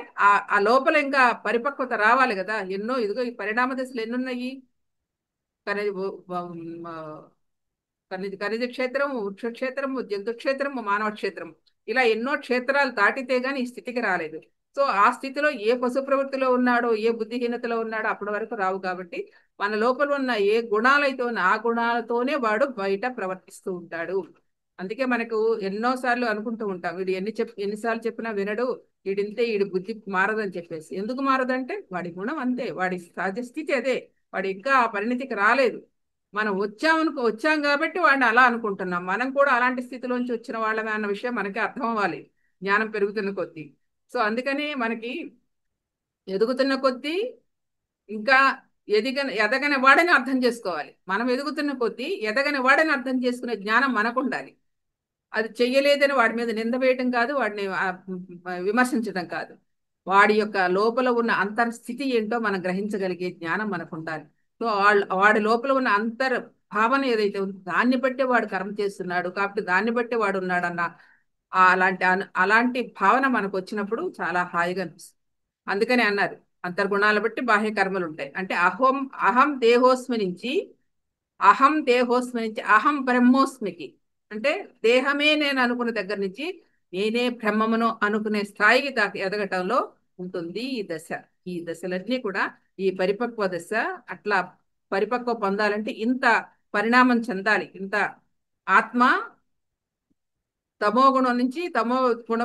ఆ లోపల ఇంకా పరిపక్వత రావాలి కదా. ఎన్నో ఇదిగో ఈ పరిణామ దశలు ఎన్నున్నాయి. ఖనిజ ఖనిజ క్షేత్రము, వృక్ష క్షేత్రము, జంతు క్షేత్రము, మానవ క్షేత్రము, ఇలా ఎన్నో క్షేత్రాలు దాటితే గాని ఈ స్థితికి రాలేదు. సో ఆ స్థితిలో ఏ పశు ప్రవృత్తిలో ఉన్నాడో, ఏ బుద్ధిహీనతలో ఉన్నాడో అప్పటి వరకు రావు. కాబట్టి మన లోపల ఉన్న ఏ గుణాలైతే ఉన్న ఆ గుణాలతోనే వాడు బయట ప్రవర్తిస్తూ ఉంటాడు. అందుకే మనకు ఎన్నోసార్లు అనుకుంటూ ఉంటాం, వీడు ఎన్నిసార్లు చెప్పినా వినడు, వీడింతే, వీడి బుద్ధి మారదని చెప్పేసి. ఎందుకు మారదంటే వాడి గుణం అంతే, వాడి సహజ స్థితి అదే. వాడు ఇంకా ఆ పరిణితికి రాలేదు. మనం వచ్చాం కాబట్టి వాడిని అలా అనుకుంటున్నాం. మనం కూడా అలాంటి స్థితిలోంచి వచ్చిన వాళ్ళమే అన్న విషయం మనకి అర్థం అవ్వాలి జ్ఞానం పెరుగుతున్న కొద్దీ. సో అందుకని మనకి ఎదుగుతున్న కొద్దీ ఇంకా ఎదగని వాడని అర్థం చేసుకోవాలి. మనం ఎదుగుతున్న కొద్దీ ఎదగని వాడని అర్థం చేసుకునే జ్ఞానం మనకు ఉండాలి. అది చెయ్యలేదని వాడి మీద నింద వేయటం కాదు, వాడిని విమర్శించడం కాదు. వాడి యొక్క లోపల ఉన్న అంతర్స్థితి ఏంటో మనం గ్రహించగలిగే జ్ఞానం మనకు ఉండాలి. సో వాడి లోపల ఉన్న అంతర్ భావన ఏదైతే ఉందో దాన్ని బట్టే వాడు కర్మ చేస్తున్నాడు కాబట్టి దాన్ని బట్టే వాడు ఉన్నాడన్న అలాంటి భావన మనకు వచ్చినప్పుడు చాలా హాయిగా అనిపిస్తుంది. అందుకని అన్నారు, అంతర్గుణాలు బట్టి బాహ్య కర్మలు ఉంటాయి. అంటే అహం దేహోస్మి నుంచి అహం బ్రహ్మోస్మికి, అంటే దేహమే నేను అనుకున్న దగ్గర నుంచి నేనే బ్రహ్మమును అనుకునే స్థాయికి దాకా ఎదగటంలో ఉంటుంది ఈ దశ. ఈ దశలన్నీ కూడా ఈ పరిపక్వ దశ. అట్లా పరిపక్వ పొందాలంటే ఇంత పరిణామం చెందాలి. ఇంత ఆత్మ తమో గుణం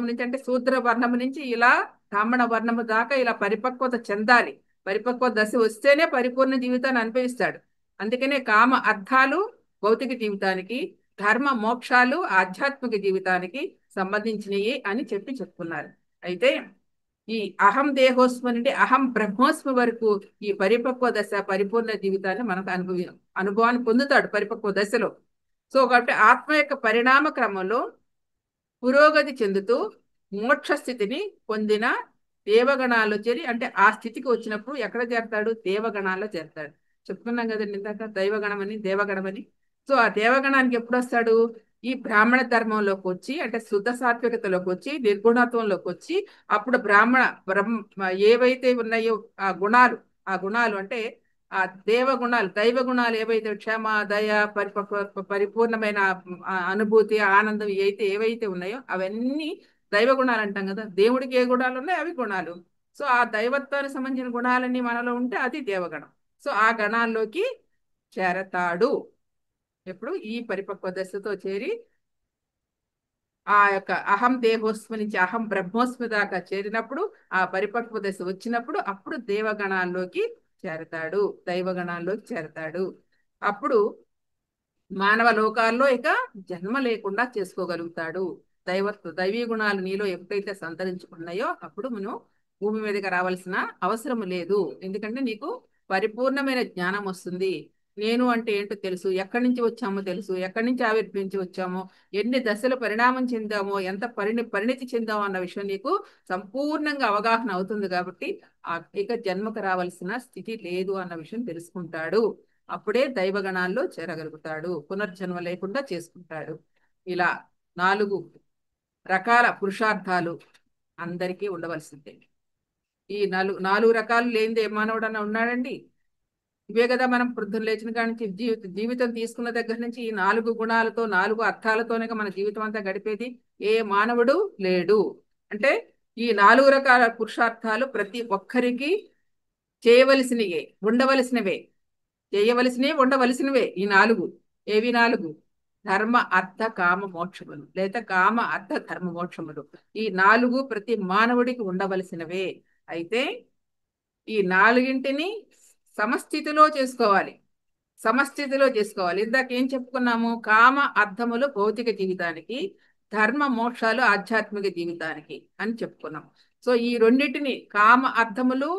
నుంచి అంటే శూద్ర వర్ణము నుంచి ఇలా బ్రాహ్మణ వర్ణము దాకా ఇలా పరిపక్వత చెందాలి. పరిపక్వ దశ వస్తేనే పరిపూర్ణ జీవితాన్ని అనుభవిస్తాడు. అందుకనే కామ అర్థాలు భౌతిక జీవితానికి, ధర్మ మోక్షాలు ఆధ్యాత్మిక జీవితానికి సంబంధించినవి అని చెప్పుకున్నారు. అయితే ఈ అహం దేహోస్మి నుండి అహం బ్రహ్మోస్మి వరకు ఈ పరిపక్వ దశ పరిపూర్ణ జీవితాన్ని మనకు అనుభవాన్ని పొందుతాడు పరిపక్వ దశలో. సో కాబట్టి ఆత్మ యొక్క పరిణామ క్రమంలో పురోగతి చెందుతూ మోక్ష స్థితిని పొందిన దేవగణాల్లో చేరి, అంటే ఆ స్థితికి వచ్చినప్పుడు ఎక్కడ చేరతాడు? దేవగణాల్లో చేరతాడు. చెప్పుకున్నాం కదండి ఇందాక, దైవగణమని దేవగణమని. సో ఆ దేవగణానికి ఎప్పుడు వస్తాడు? ఈ బ్రాహ్మణ ధర్మంలోకి వచ్చి, అంటే శుద్ధ సాత్వికతలోకి వచ్చి, నిర్గుణత్వంలోకి వచ్చి, అప్పుడు ఏవైతే ఉన్నాయో ఆ గుణాలు అంటే ఆ దేవగుణాలు, దైవ గుణాలు ఏవైతే క్షమ, దయ, పరిపూర్ణమైన అనుభూతి, ఆనందం ఏవైతే ఉన్నాయో అవన్నీ దైవ గుణాలు అంటాం కదా. దేవుడికి ఏ గుణాలు ఉన్నాయో అవి గుణాలు. సో ఆ దైవత్వానికి సంబంధించిన గుణాలన్నీ మనలో ఉంటే అది దేవగణం. సో ఆ గణాల్లోకి చేరతాడు. ఎప్పుడు? ఈ పరిపక్వ దశతో చేరి ఆ యొక్క అహం దేహోస్మి నుంచి అహం బ్రహ్మోస్మి దాకా చేరినప్పుడు, ఆ పరిపక్వ దశ వచ్చినప్పుడు అప్పుడు దేవగణాల్లోకి చేరతాడు, దైవగణాల్లోకి చేరతాడు. అప్పుడు మానవ లోకాల్లో ఇక జన్మ లేకుండా చేసుకోగలుగుతాడు. దైవీ గుణాలు నీలో ఎప్పుడైతే సంతరించుకున్నాయో అప్పుడు మనం భూమి మీదకి రావాల్సిన అవసరం లేదు. ఎందుకంటే నీకు పరిపూర్ణమైన జ్ఞానం వస్తుంది. నేను అంటే ఏంటో తెలుసు, ఎక్కడి నుంచి వచ్చామో తెలుసు, ఎక్కడి నుంచి ఆవిర్భవించి వచ్చామో, ఎన్ని దశలు పరిణామం చెందామో, ఎంత పరిణితి చెందామో అన్న విషయం నీకు సంపూర్ణంగా అవగాహన అవుతుంది. కాబట్టి ఇక జన్మకు రావాల్సిన స్థితి లేదు అన్న విషయం తెలుసుకుంటాడు. అప్పుడే దైవగణాల్లో చేరగలుగుతాడు, పునర్జన్మ లేకుండా చేసుకుంటాడు. ఇలా 4 రకాల పురుషార్థాలు అందరికీ ఉండవలసిందే. ఈ 4 రకాలు లేనిదే మానవుడన్నా ఉన్నాడండి? ఇవే కదా మనం పొద్దున్న లేచిన కాడి నుంచి జీవితం తీసుకున్న దగ్గర నుంచి ఈ 4 గుణాలతో, 4 అర్థాలతోనే మన జీవితం అంతా గడిపేది. ఏ మానవుడు లేడు. అంటే ఈ 4 రకాల పురుషార్థాలు ప్రతి ఒక్కరికి చేయవలసినవే, ఉండవలసినవే. చేయవలసినవి ఉండవలసినవే. ఈ 4 ఏవి? 4 ధర్మ అర్థ కామ మోక్షములు, లేదా కామ అర్థ ధర్మ మోక్షములు. ఈ 4 ప్రతి మానవుడికి ఉండవలసినవే. అయితే ఈ 4ంటిని సమస్థితిలో చేసుకోవాలి. సమస్థితిలో చేసుకోవాలి. ఇందాక ఏం చెప్పుకున్నాము? కామ అర్థములు భౌతిక జీవితానికి, ధర్మ మోక్షాలు ఆధ్యాత్మిక జీవితానికి అని చెప్పుకున్నాం. సో ఈ రెండింటిని, కామ అర్థములు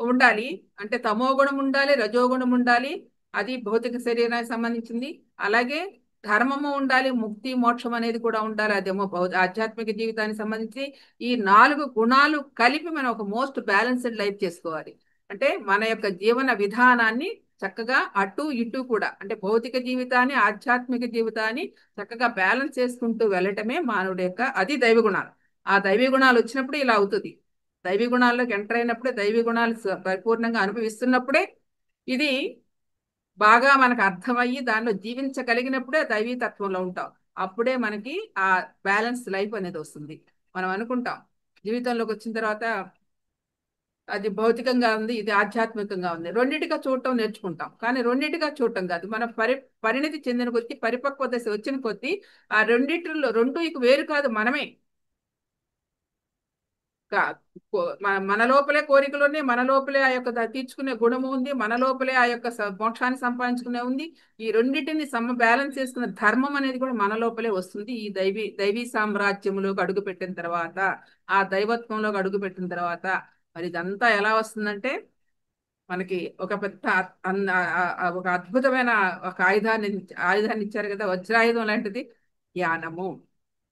ఉండాలి అంటే తమోగుణం ఉండాలి, రజోగుణం ఉండాలి, అది భౌతిక శరీరానికి సంబంధించింది. అలాగే ధర్మము ఉండాలి, ముక్తి మోక్షం అనేది కూడా ఉండాలి, అదేమో ఆధ్యాత్మిక జీవితానికి సంబంధించి. ఈ 4 గుణాలు కలిపి మనం ఒక మోస్ట్ బ్యాలెన్స్డ్ లైఫ్ చేసుకోవాలి. అంటే మన యొక్క జీవన విధానాన్ని చక్కగా అటు ఇటు కూడా, అంటే భౌతిక జీవితాన్ని ఆధ్యాత్మిక జీవితాన్ని చక్కగా బ్యాలెన్స్ చేసుకుంటూ వెళ్ళటమే మానవుడి యొక్క, అది దైవ గుణాలు. ఆ దైవీ గుణాలు వచ్చినప్పుడు ఇలా అవుతుంది. దైవీ గుణాల్లోకి ఎంటర్ అయినప్పుడే, దైవీ గుణాలు పరిపూర్ణంగా అనుభవిస్తున్నప్పుడే ఇది బాగా మనకు అర్థమయ్యి దానిలో జీవించగలిగినప్పుడే దైవీ తత్వంలో ఉంటాం. అప్పుడే మనకి ఆ బ్యాలెన్స్ లైఫ్ అనేది వస్తుంది. మనం అనుకుంటాం జీవితంలోకి వచ్చిన తర్వాత అది భౌతికంగా ఉంది, ఇది ఆధ్యాత్మికంగా ఉంది, రెండింటిగా చూడటం నేర్చుకుంటాం. కానీ రెండింటిగా చూడటం కాదు, మన పరిణితి చెందిన కొద్దీ, పరిపక్వ దశ వచ్చిన కొద్దీ ఆ రెండిట్లో రెండు ఇక వేరు కాదు, మనమే. మన లోపలే కోరికలు ఉన్నాయి, మన లోపలే ఆ యొక్క తీర్చుకునే గుణము ఉంది, మన లోపలే ఆ యొక్క మోక్షాన్ని సంపాదించుకునే ఉంది. ఈ రెండింటిని బ్యాలెన్స్ చేసుకున్న ధర్మం అనేది కూడా మన లోపలే వస్తుంది. ఈ దైవీ సామ్రాజ్యంలోకి అడుగు పెట్టిన తర్వాత, ఆ దైవత్వంలోకి అడుగు పెట్టిన తర్వాత మరి ఇదంతా ఎలా వస్తుందంటే, మనకి ఒక పెద్ద ఒక అద్భుతమైన ఒక ఆయుధాన్ని ఇచ్చారు కదా, వజ్రాయుధం లాంటిది జ్ఞానము.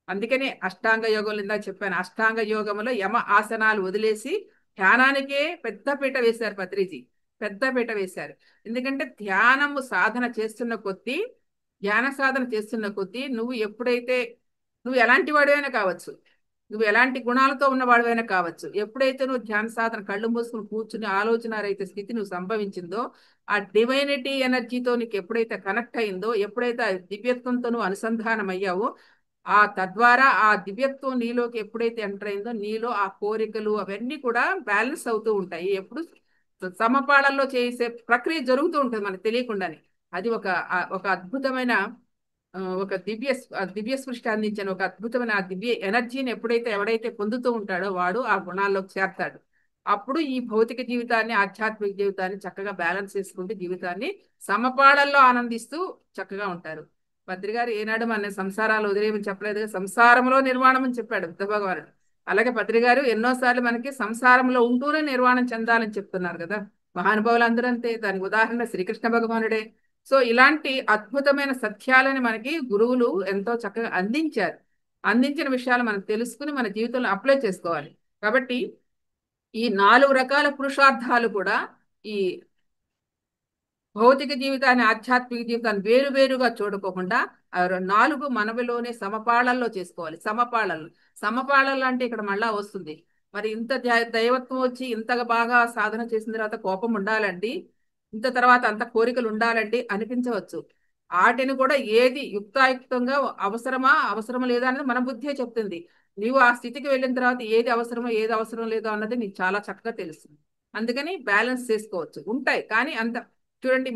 అందుకనే అష్టాంగ యోగంలో ఇందాక చెప్పాను, అష్టాంగ యోగంలో యమ ఆసనాలు వదిలేసి ధ్యానానికే పెద్ద పీట వేశారు పత్రిజీ, పెద్ద పీట వేశారు. ఎందుకంటే ధ్యానము సాధన చేస్తున్న కొద్దీ, ధ్యాన సాధన చేస్తున్న కొద్దీ నువ్వు ఎలాంటి వాడివైనా కావచ్చు, నువ్వు ఎలాంటి గుణాలతో ఉన్నవాడివైనా కావచ్చు, ఎప్పుడైతే నువ్వు ధ్యాన సాధన కళ్ళు మూసుకుని కూర్చుని ఆలోచన రైతే స్థితి నువ్వు సంభవించిందో, ఆ డివైనిటీ ఎనర్జీతో నీకు ఎప్పుడైతే కనెక్ట్ అయిందో, ఎప్పుడైతే ఆ దివ్యత్వంతో నువ్వు అనుసంధానం అయ్యావో, తద్వారా ఆ దివ్యత్వం నీలోకి ఎప్పుడైతే ఎంటర్ అయిందో, నీలో ఆ కోరికలు అవన్నీ కూడా బ్యాలెన్స్ అవుతూ ఉంటాయి. ఎప్పుడు సమపాళల్లో చేసే ప్రక్రియ జరుగుతూ ఉంటుంది మనకు తెలియకుండానే. అది ఒక అద్భుతమైన ఒక దివ్య సృష్టి అందించిన ఒక అద్భుతమైన ఆ దివ్య ఎనర్జీని ఎవడైతే పొందుతూ ఉంటాడో వాడు ఆ గుణాల్లోకి చేరతాడు. అప్పుడు ఈ భౌతిక జీవితాన్ని, ఆధ్యాత్మిక జీవితాన్ని చక్కగా బ్యాలెన్స్ చేసుకుంటూ జీవితాన్ని సమపాళల్లో ఆనందిస్తూ చక్కగా ఉంటారు. భద్రి గారు ఏనాడు మన సంసారాలు వదిలేయమని చెప్పలేదు, సంసారంలో నిర్వాణం అని చెప్పాడు బుద్ధ భగవానుడు. అలాగే భద్రి గారు ఎన్నోసార్లు మనకి సంసారంలో ఉంటూనే నిర్వాణం చెందాలని చెప్తున్నారు కదా. మహానుభావులు అందరూ అంతే, దానికి ఉదాహరణ శ్రీకృష్ణ భగవానుడే. సో ఇలాంటి అద్భుతమైన సత్యాలని మనకి గురువులు ఎంతో చక్కగా అందించారు. అందించిన విషయాలు మనం తెలుసుకుని మన జీవితంలో అప్లై చేసుకోవాలి. కాబట్టి ఈ 4 రకాల పురుషార్థాలు కూడా ఈ భౌతిక జీవితాన్ని, ఆధ్యాత్మిక జీవితాన్ని వేరువేరుగా చూడకోకుండా 4 మనవిలోనే సమపాళల్లో చేసుకోవాలి. సమపాళల్లో అంటే ఇక్కడ మళ్ళా వస్తుంది, మరి ఇంత దైవత్వం వచ్చి ఇంతగా బాగా సాధన చేసిన తర్వాత కోపం ఉండాలండి, ఇంత తర్వాత అంత కోరికలు ఉండాలండి అనిపించవచ్చు. వాటిని కూడా ఏది యుక్తాయుక్తంగా అవసరం లేదా అనేది మన బుద్ధే చెప్తుంది. నీవు ఆ స్థితికి వెళ్ళిన తర్వాత ఏది అవసరమో ఏది అవసరం లేదో అన్నది నీకు చాలా చక్కగా తెలుస్తుంది. అందుకని బ్యాలెన్స్ చేసుకోవచ్చు. ఉంటాయి కానీ అంత చూడండి,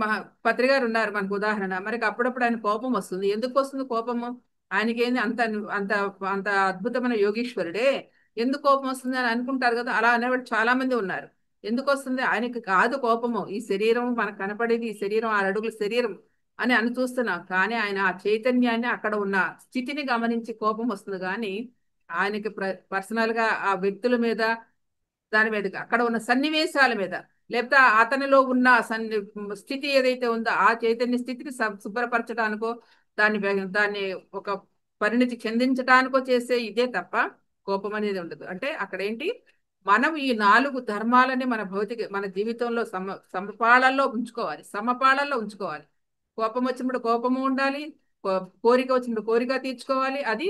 పత్రికారు ఉన్నారు మనకు ఉదాహరణ. మనకి అప్పుడప్పుడు ఆయన కోపం వస్తుంది. ఎందుకు వస్తుంది కోపము? ఆయనకేంది అంత అంత అంత అద్భుతమైన యోగీశ్వరుడే, ఎందుకు కోపం వస్తుంది అని అనుకుంటారు కదా. అలా అనేవాడు చాలా మంది ఉన్నారు. ఎందుకు వస్తుంది? ఆయనకి కాదు కోపము, ఈ శరీరం మనకు కనపడేది, ఈ శరీరం 6 అడుగుల శరీరం అని చూస్తున్నాం. కానీ ఆయన ఆ చైతన్యాన్ని, అక్కడ ఉన్న స్థితిని గమనించి కోపం వస్తుంది. కానీ ఆయనకి పర్సనల్ గా ఆ వ్యక్తుల మీద, దాని మీద, అక్కడ ఉన్న సన్నివేశాల మీద, లేకపోతే అతనిలో ఉన్న స్థితి ఏదైతే ఉందో ఆ చైతన్య స్థితిని శుభ్రపరచడానికో, దాన్ని ఒక పరిణితి చెందించడానికో చేసే ఇదే తప్ప కోపం అనేది ఉండదు. అంటే అక్కడ ఏంటి, మనం ఈ 4 ధర్మాలని మన జీవితంలో సమపాళల్లో ఉంచుకోవాలి. కోపం వచ్చినప్పుడు కోపము ఉండాలి, కోరిక వచ్చినప్పుడు కోరిక తీర్చుకోవాలి, అది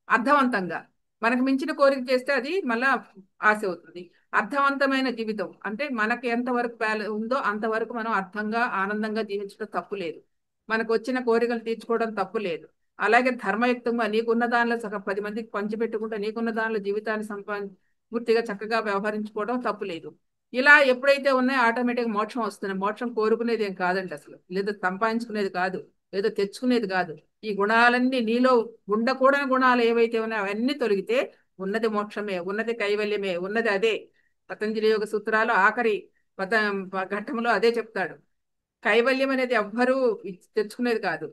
అర్థవంతంగా. మనకు మించిన కోరిక చేస్తే అది మళ్ళా ఆశ అవుతుంది. అర్థవంతమైన జీవితం అంటే మనకి ఎంతవరకు ఉందో అంతవరకు మనం అర్థంగా, ఆనందంగా జీవించడం తప్పు లేదు. మనకు వచ్చిన కోరికలు తీర్చుకోవడం తప్పు లేదు. అలాగే ధర్మయుక్తంగా నీకున్న దానిలో 10 మందికి పంచిపెట్టుకుంటే నీకున్న దానిలో జీవితాన్ని పూర్తిగా చక్కగా వ్యవహరించుకోవడం తప్పు లేదు. ఇలా ఎప్పుడైతే ఉన్నాయో ఆటోమేటిక్గా మోక్షం వస్తుంది. మోక్షం కోరుకునేది ఏం కాదండి అసలు, లేదా సంపాదించుకునేది కాదు. ఏదో తెచ్చుకునేది కాదు. ఈ గుణాలన్నీ నీలో ఉండకూడని గుణాలు ఏవైతే ఉన్నాయో అవన్నీ తొలగితే ఉన్నది మోక్షమే, ఉన్నది కైవల్యమే, ఉన్నది అదే. పతంజలి యోగ సూత్రాలు ఆఖరి పద ఘట్టంలో అదే చెప్తాడు. కైవల్యం అనేది ఎవ్వరూ తెచ్చుకునేది కాదు.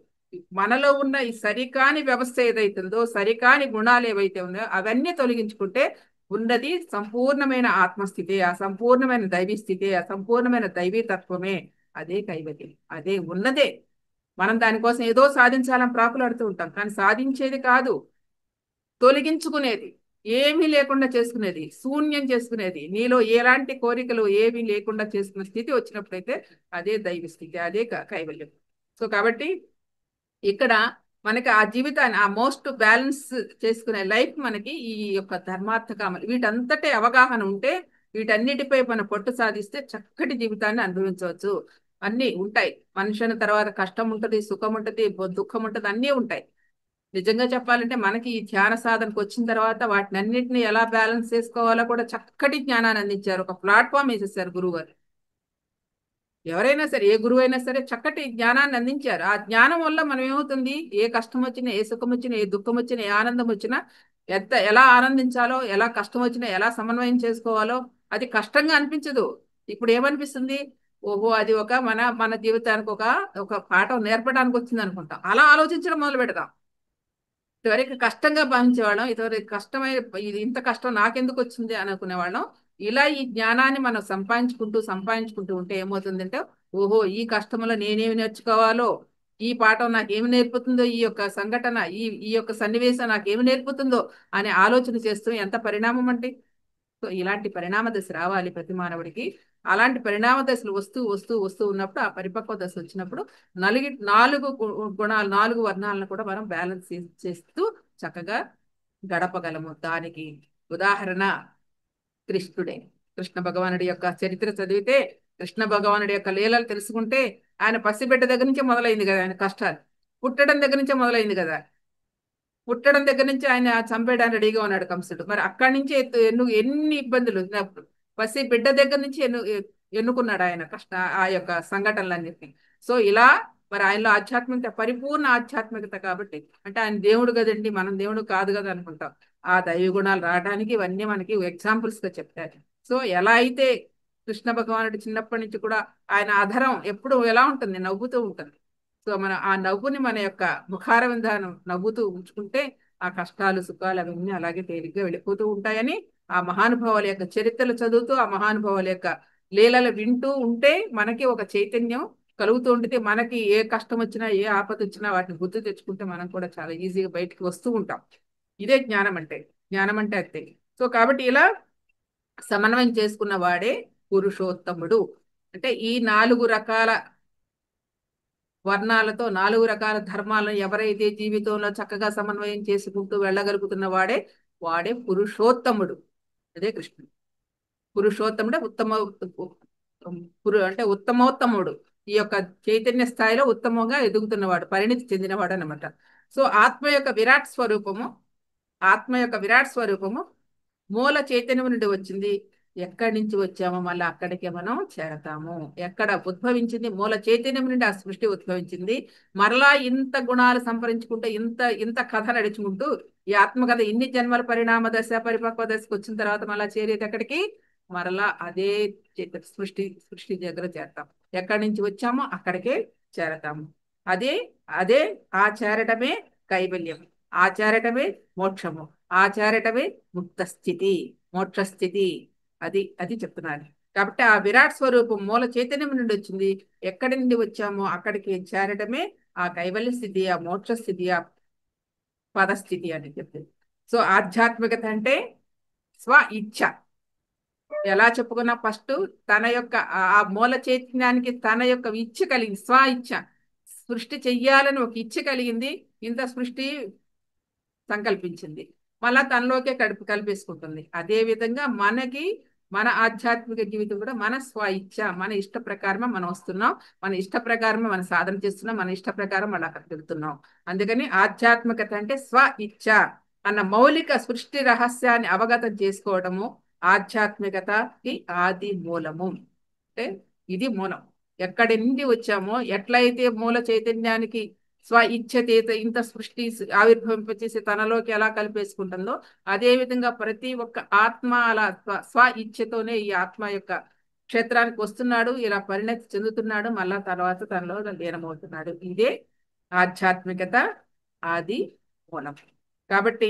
మనలో ఉన్న ఈ సరికాని వ్యవస్థ ఏదైతుందో, సరికాని గుణాలు ఏవైతే ఉన్నాయో అవన్నీ తొలగించుకుంటే ఉన్నది సంపూర్ణమైన ఆత్మస్థితి, ఆ సంపూర్ణమైన దైవీ స్థితి, ఆ సంపూర్ణమైన దైవీ తత్వమే. అదే కైవల్యం, అదే ఉన్నదే. మనం దానికోసం ఏదో సాధించాలని ప్రాకులాడుతూ ఉంటాం, కానీ సాధించేది కాదు, తొలగించుకునేది, ఏమీ లేకుండా చేసుకునేది, శూన్యం చేసుకునేది, నీలో ఎలాంటి కోరికలు ఏమీ లేకుండా చేసుకునే స్థితి వచ్చినప్పుడైతే అదే దైవ స్థితి, అదే కైవల్యం. సో కాబట్టి ఇక్కడ మనకి ఆ జీవితాన్ని ఆ మోస్ట్ బ్యాలెన్స్ చేసుకునే లైఫ్ మనకి ఈ యొక్క ధర్మార్థ కామలు వీటంతటి అవగాహన ఉంటే, వీటన్నిటిపై మన పట్టు సాధిస్తే చక్కటి జీవితాన్ని అనుభవించవచ్చు. అన్నీ ఉంటాయి. మనిషిని తర్వాత కష్టం ఉంటుంది, సుఖం ఉంటుంది, దుఃఖం ఉంటుంది, అన్నీ ఉంటాయి. నిజంగా చెప్పాలంటే మనకి ఈ ధ్యాన సాధనకు వచ్చిన తర్వాత వాటిని అన్నింటినీ ఎలా బ్యాలెన్స్ చేసుకోవాలో కూడా చక్కటి జ్ఞానాన్ని అందించారు. ఒక ప్లాట్ఫామ్ వేసేసారు గురువు గారు. ఎవరైనా సరే, ఏ గురువు అయినా సరే చక్కటి జ్ఞానాన్ని అందించారు. ఆ జ్ఞానం వల్ల మనం ఏమవుతుంది, ఏ కష్టం వచ్చినా, ఏ సుఖం వచ్చినా, ఏ దుఃఖం వచ్చినా, ఏ ఆనందం వచ్చినా ఎలా ఆనందించాలో, ఎలా కష్టం వచ్చినా ఎలా సమన్వయం చేసుకోవాలో అది కష్టంగా అనిపించదు. ఇప్పుడు ఏమనిపిస్తుంది, ఓహో అది ఒక మన మన జీవితానికి ఒక ఒక పాఠం నేర్పడానికి వచ్చింది అనుకుంటాం. అలా ఆలోచించడం మొదలు పెడదాం. ఇదివరకు కష్టంగా భావించేవాళ్ళం, ఇదివరకు కష్టమైన ఇది ఇంత కష్టం నాకెందుకు వచ్చింది అనుకునేవాళ్ళం. ఇలా ఈ జ్ఞానాన్ని మనం సంపాదించుకుంటూ ఉంటే ఏమవుతుందంటే, ఓహో ఈ కష్టంలో నేనేమి నేర్చుకోవాలో, ఈ పాఠం నాకేమి నేర్పుతుందో, ఈ యొక్క సంఘటన, ఈ యొక్క సన్నివేశం నాకేమి నేర్పుతుందో అనే ఆలోచన చేస్తూ ఎంత పరిణామం అంటే. సో ఇలాంటి పరిణామ దశ రావాలి ప్రతి మానవుడికి. అలాంటి పరిణామ దశలు వస్తూ వస్తూ వస్తూ ఉన్నప్పుడు, ఆ పరిపక్వ దశ వచ్చినప్పుడు నాలుగు గుణాలు, నాలుగు వర్ణాలను కూడా మనం బ్యాలెన్స్ చేస్తూ చక్కగా గడపగలము. దానికి ఉదాహరణ కృష్ణుడే. కృష్ణ భగవానుడి యొక్క చరిత్ర చదివితే, కృష్ణ భగవానుడి యొక్క లీలలు తెలుసుకుంటే, ఆయన పసిబిడ్డ దగ్గర నుంచే మొదలైంది కదా ఆయన కష్టాలు. పుట్టడం దగ్గర నుంచే మొదలైంది కదా. పుట్టడం దగ్గర నుంచి ఆయన చంపేయడానికి రెడీగా ఉన్నాడు కంసుడు. మరి అక్కడి నుంచి ఎన్ని ఇబ్బందులు, పసి బిడ్డ దగ్గర నుంచి ఎన్నుకున్నాడు ఆయన ఆ యొక్క సంఘటనలన్నింటినీ. సో ఇలా మరి ఆయనలో ఆధ్యాత్మికత, పరిపూర్ణ ఆధ్యాత్మికత కాబట్టి, అంటే ఆయన దేవుడు కదండి, మనం దేవుడు కాదు కదా అనుకుంటాం. ఆ దైవ గుణాలు రావడానికి ఇవన్నీ మనకి ఎగ్జాంపుల్స్ గా చెప్తారు. సో ఎలా అయితే కృష్ణ భగవానుడు చిన్నప్పటి నుంచి కూడా ఆయన అధరం ఎప్పుడు ఎలా ఉంటుంది, నవ్వుతూ ఉంటుంది. సో ఆ నవ్వుని మన యొక్క ముఖార విందానం నవ్వుతూ ఉంచుకుంటే ఆ కష్టాలు సుఖాలు అవన్నీ అలాగే తేలిగ్గా వెళ్ళిపోతూ ఉంటాయని, ఆ మహానుభావుల యొక్క చరిత్రలు చదువుతూ, ఆ మహానుభావుల యొక్క లీలలు వింటూ ఉంటే మనకి ఒక చైతన్యం కలుగుతూ ఉంటుంది. మనకి ఏ కష్టం వచ్చినా, ఏ ఆపద వచ్చినా వాటిని గుర్తు తెచ్చుకుంటే మనం కూడా చాలా ఈజీగా బయటికి వస్తూ ఉంటాం. ఇదే జ్ఞానం అంటే. జ్ఞానం అంటే అంతే. సో కాబట్టి ఇలా సమన్వయం చేసుకున్న వాడే పురుషోత్తముడు. అంటే ఈ 4 రకాల వర్ణాలతో, 4 రకాల ధర్మాలను ఎవరైతే జీవితంలో చక్కగా సమన్వయం చేసుకుంటూ వెళ్ళగలుగుతున్న వాడే పురుషోత్తముడు. అదే కృష్ణుడు. పురుషోత్తముడు అంటే ఉత్తమోత్తముడు. ఈ యొక్క చైతన్య స్థాయిలో ఉత్తమంగా ఎదుగుతున్నవాడు, పరిణితి చెందినవాడు అనమాట. సో ఆత్మ యొక్క విరాట్ స్వరూపము మూల చైతన్యం నుండి వచ్చింది. ఎక్కడి నుంచి వచ్చామో మళ్ళీ అక్కడికే మనం చేరతాము. ఎక్కడ ఉద్భవించింది, మూల చైతన్యం నుండి ఆ సృష్టి ఉద్భవించింది. మరలా ఇంత గుణాలు సంపరించుకుంటూ, ఇంత ఇంత కథ నడుచుకుంటూ, ఈ ఆత్మకథ ఇన్ని జన్మల పరిణామ దశ, పరిపక్వ దశకు వచ్చిన తర్వాత మళ్ళా చేరేది ఎక్కడికి, మరలా అదే సృష్టి దగ్గర చేరతాం. ఎక్కడి నుంచి వచ్చామో అక్కడికే చేరతాము. అదే అదే ఆ చేరటమే కైవల్యం, ఆ చేరటమే మోక్షము, ఆ చేరటమే ముక్త స్థితి, మోక్ష స్థితి. అది చెప్తున్నాను. కాబట్టి ఆ విరాట్ స్వరూపం మూల చైతన్యం నుండి వచ్చింది. ఎక్కడి నుండి వచ్చామో అక్కడికి చేరటమే ఆ కైవల్య స్థితి, ఆ మోక్ష స్థితి, ఆ పదస్థితి అని చెప్తుంది. సో ఆధ్యాత్మికత అంటే స్వ ఇచ్ఛ. ఎలా చెప్పుకున్నా ఫస్ట్ తన యొక్క ఆ మూల చైతన్యానికి తన యొక్క ఇచ్ఛ కలిగింది, స్వ ఇచ్ఛ. సృష్టి చెయ్యాలని ఒక ఇచ్ఛ కలిగింది, ఇంత సృష్టి సంకల్పించింది, మళ్ళా తనలోకే కలిపేసుకుంటుంది. అదే విధంగా మన ఆధ్యాత్మిక జీవితం కూడా మన స్వ ఇచ్ఛ, మన ఇష్ట ప్రకారమే మనం వస్తున్నాం, మన ఇష్ట ప్రకారమే మనం సాధన చేస్తున్నాం, మన ఇష్ట ప్రకారం మళ్ళీ అక్కడికి వెళ్తున్నాం. అందుకని ఆధ్యాత్మికత అంటే స్వ ఇచ్ఛ అన్న మౌలిక సృష్టి రహస్యాన్ని అవగతం చేసుకోవడము ఆధ్యాత్మికతకి ఆది మూలము. అంటే ఇది మూలం. ఎక్కడి నుండి వచ్చామో, ఎట్లయితే మూల చైతన్యానికి స్వ ఇచ్ఛతేత ఇంత సృష్టి ఆవిర్భవింపచేసి తనలోకి ఎలా కలిపేసుకుంటుందో అదే విధంగా ప్రతి ఒక్క ఆత్మ అలా స్వ ఇచ్ఛతోనే ఈ ఆత్మ యొక్క క్షేత్రానికి వస్తున్నాడు, ఇలా పరిణతి చెందుతున్నాడు, మళ్ళా తర్వాత తనలో లీనమవుతున్నాడు. ఇదే ఆధ్యాత్మికత ఆది మూలం. కాబట్టి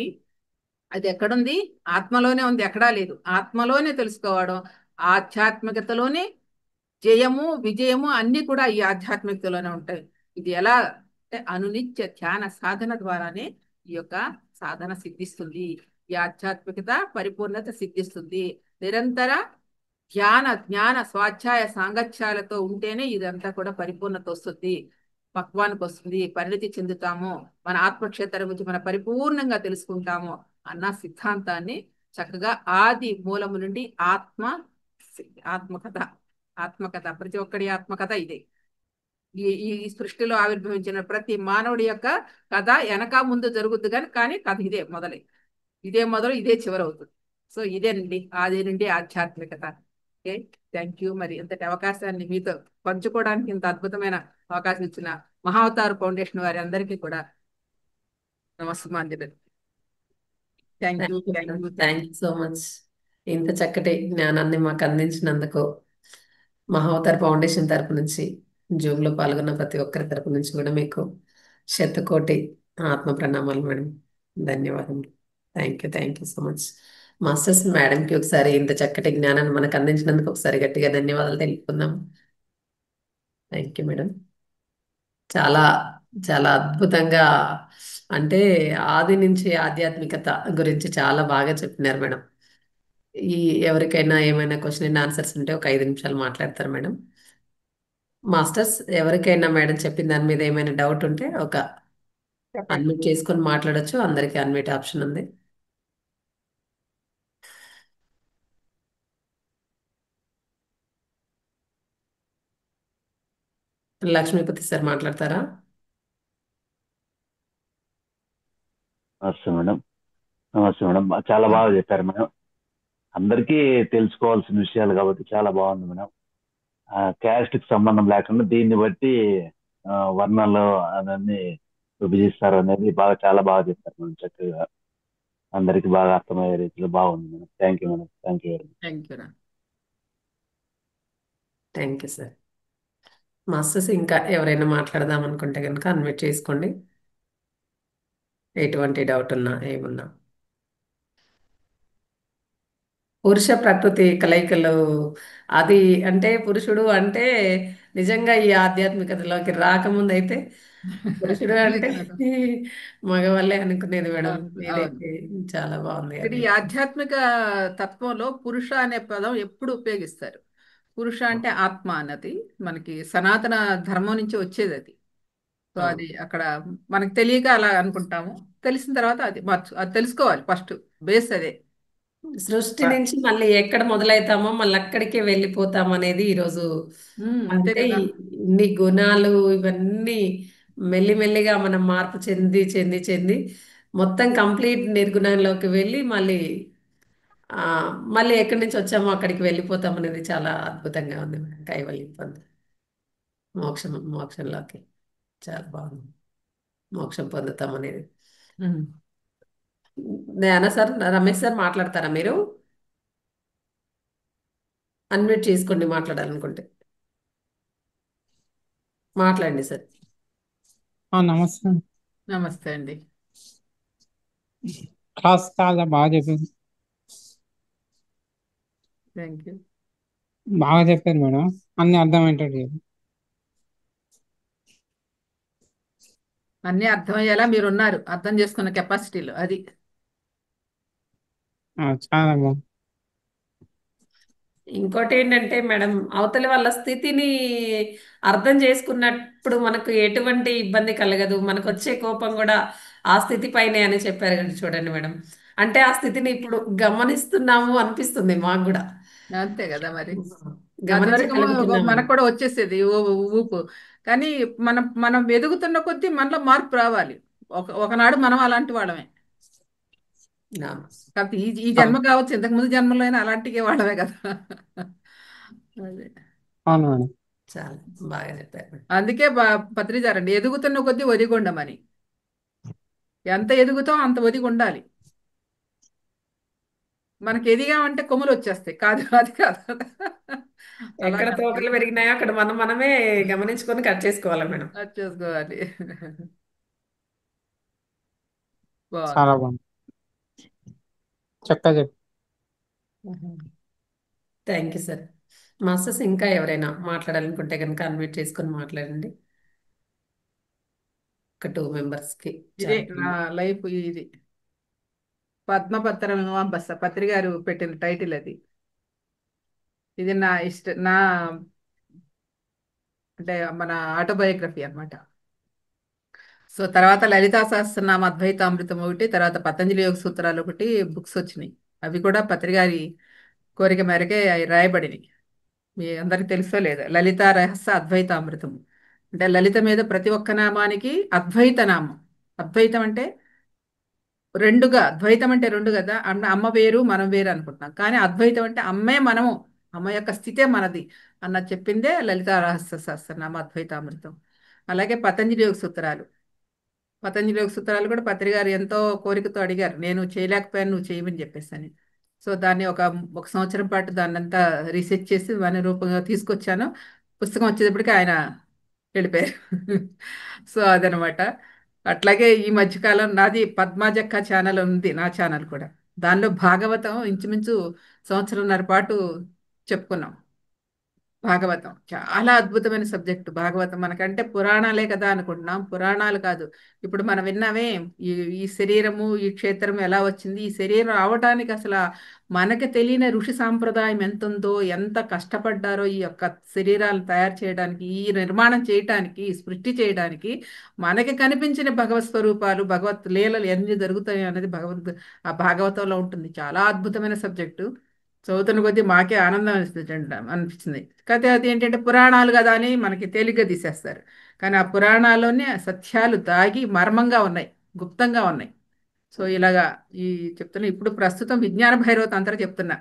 అది ఎక్కడుంది? ఆత్మలోనే ఉంది, ఎక్కడా లేదు. ఆత్మలోనే తెలుసుకోవడం, ఆధ్యాత్మికతలోనే జయము విజయము అన్ని కూడా ఈ ఆధ్యాత్మికతలోనే ఉంటాయి. ఇది ఎలా అంటే అనునిత్య ధ్యాన సాధన ద్వారానే ఈ యొక్క సాధన సిద్ధిస్తుంది, ఈ ఆధ్యాత్మికత పరిపూర్ణత సిద్ధిస్తుంది. నిరంతర ధ్యాన జ్ఞాన స్వాధ్యాయ సాంగత్యాలతో ఉంటేనే ఇదంతా కూడా పరిపూర్ణత వస్తుంది, పక్వానికి వస్తుంది, పరిణతి చెందుతాము, మన ఆత్మక్షేత్రం గురించి మనం పరిపూర్ణంగా తెలుసుకుంటాము అన్న సిద్ధాంతాన్ని చక్కగా ఆది మూలము నుండి ఆత్మకథ ఆత్మకథ ప్రతి ఒక్కడి ఆత్మకథ ఇదే. ఈ ఈ సృష్టిలో ఆవిర్భవించిన ప్రతి మానవుడి యొక్క కథ వెనక ముందు జరుగుద్ది కానీ కథ ఇదే మొదలై, ఇదే మొదలు ఇదే చివరవుతుంది. సో ఇదేనండి ఆది నుండి ఆధ్యాత్మికత. Okay, thank you. మరి ఇంతటి అవకాశాన్ని మీతో పంచుకోవడానికి ఇంత అద్భుతమైన అవకాశం ఇచ్చిన మహావతార్ ఫౌండేషన్ వారి అందరికీ కూడా నమస్కారం. Thank you, thank you, thank
thank
you.
You so much. ఇంత చక్కటి జ్ఞానాన్ని మాకు అందించినందుకు మహావతార్ ఫౌండేషన్ తరపు నుంచి, జూమ్లో పాల్గొన్న ప్రతి ఒక్కరి తరపు నుంచి కూడా మీకు శతకోటి ఆత్మ ప్రణామాలు మేడం. ధన్యవాదములు. Thank you so much. Masters మేడంకి ఒకసారి ఇంత చక్కటి జ్ఞానాన్ని మనకు అందించినందుకు ఒకసారి గట్టిగా ధన్యవాదాలు తెలుపుకుందాం. Thank you madam. చాలా చాలా అద్భుతంగా, అంటే ఆది నుంచి ఆధ్యాత్మికత గురించి చాలా బాగా చెప్పినారు మేడం. ఈ ఎవరికైనా ఏమైనా క్వశ్చన్ అండ్ ఆన్సర్స్ ఉంటే ఒక 5 నిమిషాలు మాట్లాడతారు మేడం. మాస్టర్స్, ఎవరికైనా మేడం చెప్పిన దాని మీద ఏమైనా డౌట్ ఉంటే ఒక
చెప్పండి.
అన్మ్యూట్ చేసుకొని మాట్లాడొచ్చు. అందరికీ అన్మ్యూట్ ఆప్షన్ ఉంది. లక్ష్మీపతి సార్ మాట్లాడతారా?
నమస్తే మేడం. నమస్తే మేడం. చాలా బాగా చెప్పారు మేడం. అందరికీ తెలుసుకోవాల్సిన విషయాలు కాబట్టి చాలా బాగుంది మేడం. క్యాస్ట్ కి సంబంధం లేకుండా దీన్ని బట్టి వర్ణాలు అవన్నీ విభజిస్తారు అనేది చాలా బాగా చెప్పారు మేడం. చక్కగా అందరికి బాగా అర్థమయ్యే రీతిలో బాగుంది madam. Thank you madam. Thank you very much.
Thank you రా.
Thank you sir. మాస్టర్స్, ఇంకా ఎవరైనా మాట్లాడదాం అనుకుంటే కనుక అన్మ్యూట్ చేసుకోండి. ఎటువంటి డౌట్ ఉన్నా ఏమున్నా. పురుష ప్రకృతి కలయికలు, అది అంటే పురుషుడు అంటే నిజంగా ఈ ఆధ్యాత్మికతలోకి రాకముందు అయితే పురుషుడు అంటే మగవాళ్ళే అనుకునేది మేడం.
అవును, అవును.
మీరైతే చాలా బాగుంది
ఇక్కడ
అది.
ఈ ఆధ్యాత్మిక తత్వంలో పురుష అనే పదం ఎప్పుడు ఉపయోగిస్తారు? పురుష అంటే ఆత్మ అన్నది మనకి సనాతన ధర్మం నుంచి వచ్చేది అది. సో
అవును.
అది అక్కడ మనకు తెలియక అలా అనుకుంటాము, తెలిసిన తర్వాత అది తెలుసుకోవాలి. ఫస్ట్ బేస్ అదే.
సృష్టి నుంచి మళ్ళీ ఎక్కడ మొదలవుతామో మళ్ళీ అక్కడికే వెళ్ళిపోతాం అనేది ఈరోజు.
అంతే
అంటే
కదా.
ఇన్ని గుణాలు ఇవన్నీ మెల్లిమెల్లిగా మనం మార్పు చెంది చెంది చెంది మొత్తం కంప్లీట్ నిర్గుణంలోకి వెళ్ళి మళ్ళీ ఆ, మళ్ళీ ఎక్కడి నుంచి వచ్చామో అక్కడికి వెళ్ళిపోతాం అనేది చాలా అద్భుతంగా ఉంది మేడం. కైవల్యం పొంది మోక్షంలోకి చాలా బాగుంది. మోక్షం పొందుతాం అనేది.
ఉమ్.
నేనా సార్, రమేష్ సార్ మాట్లాడతారా మీరు? అన్మ్యూట్ చేసుకోండి మాట్లాడాలనుకుంటే. మాట్లాడండి సార్.
నమస్తే.
నమస్తే అండి.
క్లాస్ చాలా బాగా చెప్పింది.
Thank you.
బాగా చెప్పారు మేడం, అన్ని అర్థమయ్యేటట్టు చెప్పారు.
అన్నీ అర్థమయ్యేలా మీరు ఉన్నారు, అర్థం చేసుకున్న కెపాసిటీలో అది.
చాలా బాగుంది.
ఇంకోటి ఏంటంటే మేడం, అవతలి వాళ్ళ స్థితిని అర్థం చేసుకున్నప్పుడు మనకు ఎటువంటి ఇబ్బంది కలగదు. మనకు వచ్చే కోపం కూడా ఆ స్థితి పైనే అని చెప్పారు కదా చూడండి మేడం. అంటే ఆ స్థితిని ఇప్పుడు గమనిస్తున్నాము అనిపిస్తుంది మాకు కూడా.
అంతే కదా మరి. అది వరకు
గమనించగలుగుతున్నామని.
మనకు కూడా వచ్చేసేది ఊపు. కానీ మనం మనం ఎదుగుతున్న కొద్దీ మనలో మార్పు రావాలి. ఒకనాడు మనం అలాంటి వాళ్ళమే. కాకపోతే ఈ జన్మ
అవును
కావచ్చు, ఇంతకు ముందు జన్మలో అయినా అలాంటికే వాళ్ళమే కదా. అదే.
అవును మేడం.
చాలా బాగా చెప్పారు మేడం.
అందుకే పత్రిజారండి ఎదుగుతున్న కొద్దీ ఒదిగొండమని. ఎంత ఎదుగుతాం అంత ఒదిగి ఉండాలి. మనకి ఎదిగామంటే కొమ్ములు వచ్చేస్తాయి. కాదు అది కాదు. అలా
ఎక్కడ
కాదు.
తోటలు పెరిగినాయో అక్కడ మనమే గమనించుకొని కట్ చేసుకోవాలి మేడం.
అది చేసుకోవాలి. బాగుంది.
చాలా బాగుంది. చక్కగా చెప్పారు.
Thank you sir. మాస్టర్స్ ఇంకా ఎవరైనా మాట్లాడాలనుకుంటే కనుక అన్మ్యూట్ చేసుకొని మాట్లాడండి. ఒక 2 మెంబర్స్కి
ఇదే
చాలు.
నా లైఫ్. ఇది పద్మపత్రం పత్రి గారు పెట్టిన టైటిల్ అది. ఇది నా అంటే మన ఆటోబయోగ్రఫీ అన్నమాట. సో తర్వాత లలితా సహస్రనామ అద్వైతామృతం ఒకటి, తర్వాత పతంజలి యోగ సూత్రాలు ఒకటి బుక్స్ వచ్చినాయి. అవి కూడా పత్రి గారి కోరిక మేరకే అవి రాయబడినాయి. మీ అందరికి తెలుసో లేదా, లలిత రహస్య అద్వైతామృతం. అంటే లలిత మీద ప్రతి ఒక్క నామానికి అద్వైత నామం. అద్వైతం అంటే రెండుగా, ద్వైతం అంటే రెండు కదా. అమ్మ వేరు మనం వేరు అనుకుంటున్నాం, కానీ అద్వైతం అంటే అమ్మే మనము, అమ్మ యొక్క స్థితే మనది అన్న చెప్పిందే లలిత రహస్య సహస్రనామ అద్వైతామృతం. అలాగే పతంజలి యోగ సూత్రాలు. పతంజలి యోగ సూత్రాలు కూడా పత్రి గారు ఎంతో కోరికతో అడిగారు, నేను చేయలేకపోయాను నువ్వు చేయమని చెప్పేసి అని. సో దాన్ని ఒక సంవత్సరం పాటు దాన్ని అంతా రీసెర్చ్ చేసి వాని రూపంగా తీసుకొచ్చాను. పుస్తకం వచ్చేటప్పటికి ఆయన వెళ్ళిపోయారు. సో అదనమాట. అట్లాగే ఈ మధ్యకాలం నాది పద్మాజక్క ఛానల్ ఉంది, నా ఛానల్ కూడా. దానిలో భాగవతం ఇంచుమించు సంవత్సరంన్నర పాటు చెప్పుకున్నాం. భాగవతం చాలా అద్భుతమైన సబ్జెక్టు. భాగవతం మనకంటే పురాణాలే కదా అనుకుంటున్నాం, పురాణాలు కాదు. ఇప్పుడు మనం విన్నామే, ఈ ఈ శరీరము ఈ క్షేత్రం ఎలా వచ్చింది, ఈ శరీరం రావడానికి అసలు మనకి తెలియని ఋషి సాంప్రదాయం ఎంత ఉందో, ఎంత కష్టపడ్డారో ఈ యొక్క శరీరాలు తయారు చేయడానికి, ఈ నిర్మాణం చేయటానికి, ఈ సృష్టి చేయడానికి. మనకి కనిపించిన భగవత్ స్వరూపాలు, భగవత్ లీలలు ఎన్ని జరుగుతాయి అనేది ఆ భాగవతంలో ఉంటుంది. చాలా అద్భుతమైన సబ్జెక్టు. చదువుతున్న కొద్దీ మాకే ఆనందం అనిపించింది. కాకపోతే అది ఏంటంటే పురాణాలు కదా అని మనకి తేలిగ్గా తీసేస్తారు. కానీ ఆ పురాణాల్లోనే సత్యాలు దాగి మర్మంగా ఉన్నాయి, గుప్తంగా ఉన్నాయి. సో ఇలాగా ఈ చెప్తున్నా. ఇప్పుడు ప్రస్తుతం విజ్ఞాన భైరవ తంత్ర చెప్తున్నా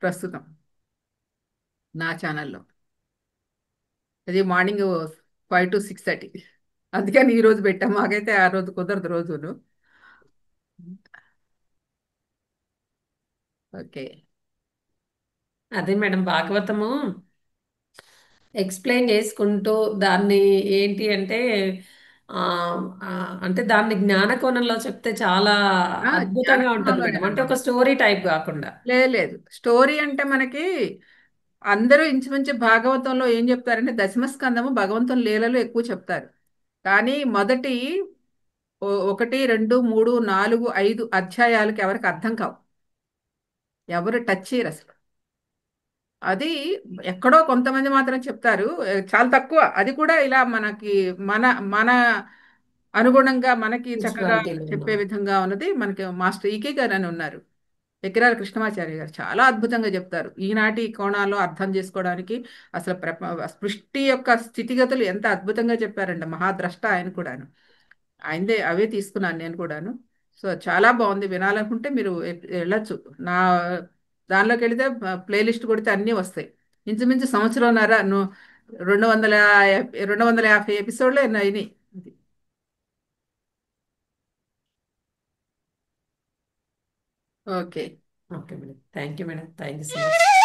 ప్రస్తుతం నా ఛానల్లో. అది మార్నింగ్ 5 to 6:30. అందుకని ఈ రోజు పెట్టాం, మాకైతే ఆ రోజు కుదరదు రోజును. ఓకే.
అదే మేడం, భాగవతము ఎక్స్ప్లెయిన్ చేసుకుంటూ దాన్ని ఏంటి అంటే ఆ, ఆ, అంటే దాన్ని జ్ఞాన కోణంలో చెప్తే చాలా అద్భుతంగా ఉంటుంది మేడం. అంటే
జ్ఞానకోణంలోనేనమ్మా.
ఒక స్టోరీ టైప్ కాకుండా.
లేదు లేదు, స్టోరీ అంటే మనకి అందరూ ఇంచుమించు భాగవతంలో ఏం చెప్తారంటే దశమస్కందము భగవంతుని లీలలు ఎక్కువ చెప్తారు. కానీ మొదటి 1, 2, 3, 4, 5 అధ్యాయాలకు ఎవరికి అర్థం కావు, ఎవరు టచ్ చేయరు అసలు. అది ఎక్కడో కొంతమంది మాత్రం చెప్తారు, చాలా తక్కువ. అది కూడా ఇలా మనకి మన మన అనుగుణంగా మనకి చక్కగా
స్పిరిచువాలిటీలో
చెప్పే
ఉన్నాం.
విధంగా ఉన్నది మనకి మాస్టర్ ఈకే గారు అని ఉన్నారు, ఎకిరాల కృష్ణమాచార్య గారు. చాలా అద్భుతంగా చెప్తారు. ఈనాటి కోణాల్లో అర్థం చేసుకోవడానికి అసలు సృష్టి యొక్క స్థితిగతులు ఎంత అద్భుతంగా చెప్పారండి. మహాద్రష్ట ఆయన కూడాను. ఆయనదే అవే తీసుకున్నాను నేను కూడాను. సో చాలా బాగుంది. వినాలనుకుంటే మీరు వెళ్ళొచ్చు. నా దానిలోకి వెళితే ప్లేలిస్ట్ కొడితే అన్నీ వస్తాయి. ఇంచుమించు సంవత్సరంన్నర 250 ఎపిసోడ్లు ఎన్నో అయినాయి. Okay.
Okay madam, thank you madam, thank you so much.